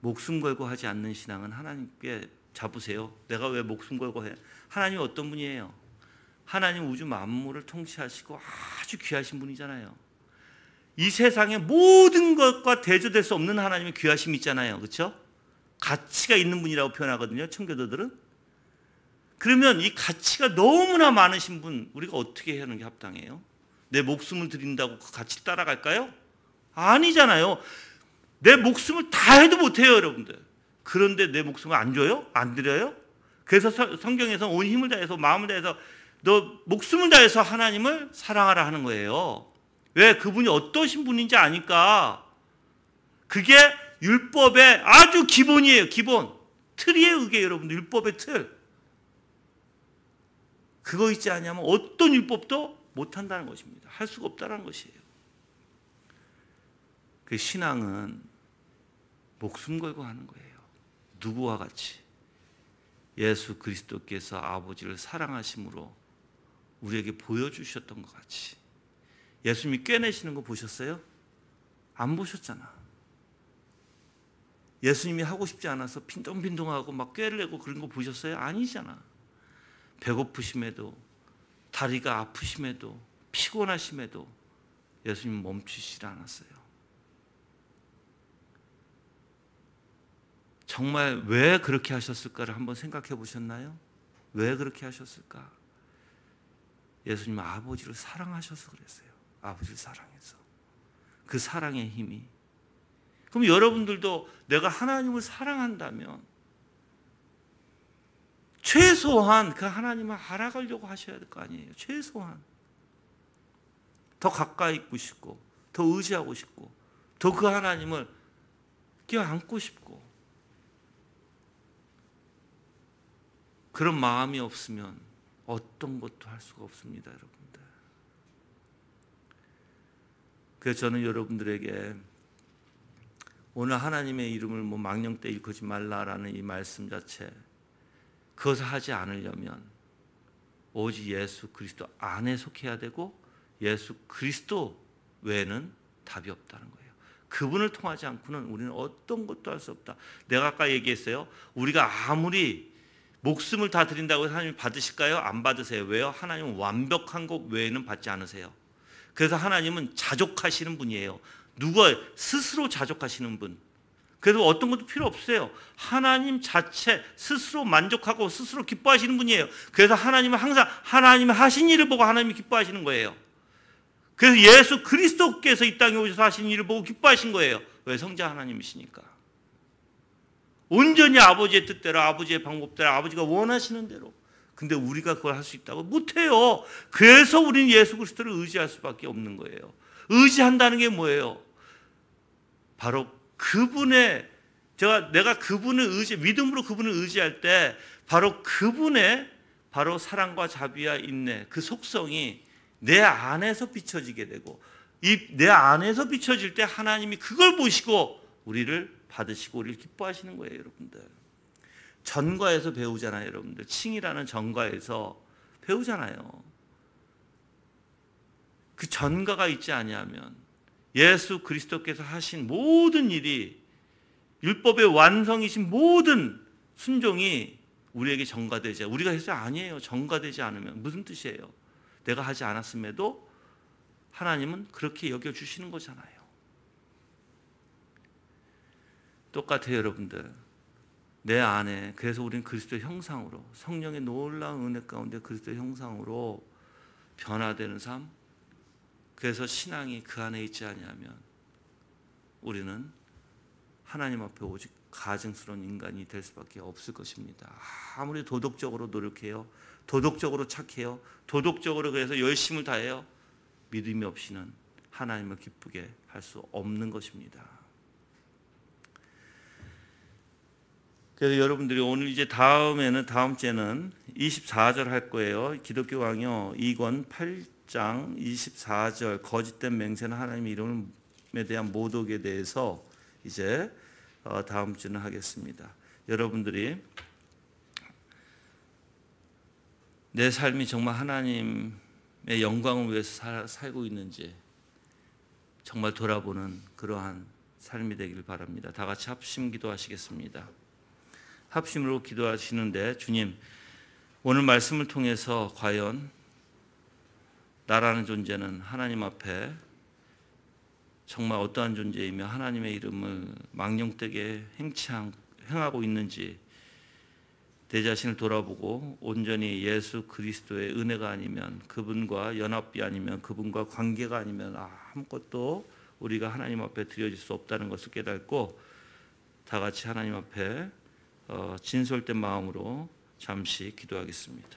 목숨 걸고 하지 않는 신앙은 하나님께 잡으세요. 내가 왜 목숨 걸고 해? 하나님이 어떤 분이에요? 하나님 우주 만물을 통치하시고 아주 귀하신 분이잖아요. 이 세상의 모든 것과 대조될 수 없는 하나님의 귀하심이 있잖아요. 그렇죠? 가치가 있는 분이라고 표현하거든요, 청교도들은. 그러면 이 가치가 너무나 많으신 분, 우리가 어떻게 하는 게 합당해요? 내 목숨을 드린다고 그 가치 따라갈까요? 아니잖아요. 내 목숨을 다 해도 못해요, 여러분들. 그런데 내 목숨을 안 줘요? 안 드려요? 그래서 성경에서 온 힘을 다해서, 마음을 다해서, 너 목숨을 다해서 하나님을 사랑하라 하는 거예요. 왜? 그분이 어떠신 분인지 아니까. 그게 율법의 아주 기본이에요. 기본. 틀이에요, 그게 여러분들. 율법의 틀. 그거 있지 않냐면 어떤 율법도 못한다는 것입니다. 할 수가 없다는 것이에요. 그 신앙은 목숨 걸고 하는 거예요. 누구와 같이? 예수 그리스도께서 아버지를 사랑하심으로 우리에게 보여주셨던 것 같이. 예수님이 꿰내시는 거 보셨어요? 안 보셨잖아. 예수님이 하고 싶지 않아서 빈둥빈둥하고 막 꾀를 내고 그런 거 보셨어요? 아니잖아. 배고프심에도, 다리가 아프심에도, 피곤하심에도 예수님 멈추시지 않았어요. 정말 왜 그렇게 하셨을까를 한번 생각해 보셨나요? 왜 그렇게 하셨을까? 예수님은 아버지를 사랑하셔서 그랬어요. 아버지를 사랑해서. 그 사랑의 힘이. 그럼 여러분들도 내가 하나님을 사랑한다면 최소한 그 하나님을 알아가려고 하셔야 될 거 아니에요. 최소한. 더 가까이 있고 싶고, 더 의지하고 싶고, 더 그 하나님을 껴안고 싶고, 그런 마음이 없으면 어떤 것도 할 수가 없습니다, 여러분들. 그래서 저는 여러분들에게 오늘 하나님의 이름을 망령되이 일컫지 말라라는 이 말씀 자체, 그것을 하지 않으려면 오직 예수 그리스도 안에 속해야 되고 예수 그리스도 외에는 답이 없다는 거예요. 그분을 통하지 않고는 우리는 어떤 것도 할 수 없다. 내가 아까 얘기했어요. 우리가 아무리 목숨을 다 드린다고 해서 하나님이 받으실까요? 안 받으세요. 왜요? 하나님은 완벽한 것 외에는 받지 않으세요. 그래서 하나님은 자족하시는 분이에요. 누가 스스로 자족하시는 분. 그래서 어떤 것도 필요 없어요. 하나님 자체 스스로 만족하고 스스로 기뻐하시는 분이에요. 그래서 하나님은 항상 하나님이 하신 일을 보고 하나님이 기뻐하시는 거예요. 그래서 예수 그리스도께서 이 땅에 오셔서 하신 일을 보고 기뻐하신 거예요. 왜? 성자 하나님이시니까. 온전히 아버지의 뜻대로, 아버지의 방법대로, 아버지가 원하시는 대로. 근데 우리가 그걸 할 수 있다고? 못해요. 그래서 우리는 예수 그리스도를 의지할 수밖에 없는 거예요. 의지한다는 게 뭐예요? 바로 그분의, 내가 그분을 믿음으로 그분을 의지할 때 바로 그분의 바로 사랑과 자비와 인내, 그 속성이 내 안에서 비춰지게 되고, 내 안에서 비춰질 때 하나님이 그걸 보시고 우리를 받으시고 우리를 기뻐하시는 거예요, 여러분들. 전과에서 배우잖아요, 여러분들. 칭이라는 전과에서 배우잖아요. 그 전과가 있지 아니하면 예수 그리스도께서 하신 모든 일이, 율법의 완성이신 모든 순종이 우리에게 전가되지, 우리가 해서 아니에요. 전가되지 않으면 무슨 뜻이에요? 내가 하지 않았음에도 하나님은 그렇게 여겨주시는 거잖아요. 똑같아요, 여러분들. 내 안에, 그래서 우리는 그리스도의 형상으로, 성령의 놀라운 은혜 가운데 그리스도의 형상으로 변화되는 삶, 그래서 신앙이 그 안에 있지 아니하면 우리는 하나님 앞에 오직 가증스러운 인간이 될 수밖에 없을 것입니다. 아무리 도덕적으로 노력해요, 도덕적으로 착해요, 도덕적으로 그래서 열심을 다해요, 믿음이 없이는 하나님을 기쁘게 할 수 없는 것입니다. 그래서 여러분들이 오늘 이제 다음 주에는 24절 할 거예요. 기독교 강요 2권 8장 24절, 거짓된 맹세는 하나님의 이름에 대한 모독에 대해서 이제 다음 주는 하겠습니다. 여러분들이 내 삶이 정말 하나님의 영광을 위해서 살고 있는지 정말 돌아보는 그러한 삶이 되길 바랍니다. 다 같이 합심 기도하시겠습니다. 합심으로 기도하시는데, 주님, 오늘 말씀을 통해서 과연 나라는 존재는 하나님 앞에 정말 어떠한 존재이며 하나님의 이름을 망령되게 행하고 있는지 내 자신을 돌아보고 온전히 예수 그리스도의 은혜가 아니면, 그분과 연합이 아니면, 그분과 관계가 아니면 아무것도 우리가 하나님 앞에 드려질 수 없다는 것을 깨닫고 다 같이 하나님 앞에 진솔된 마음으로 잠시 기도하겠습니다.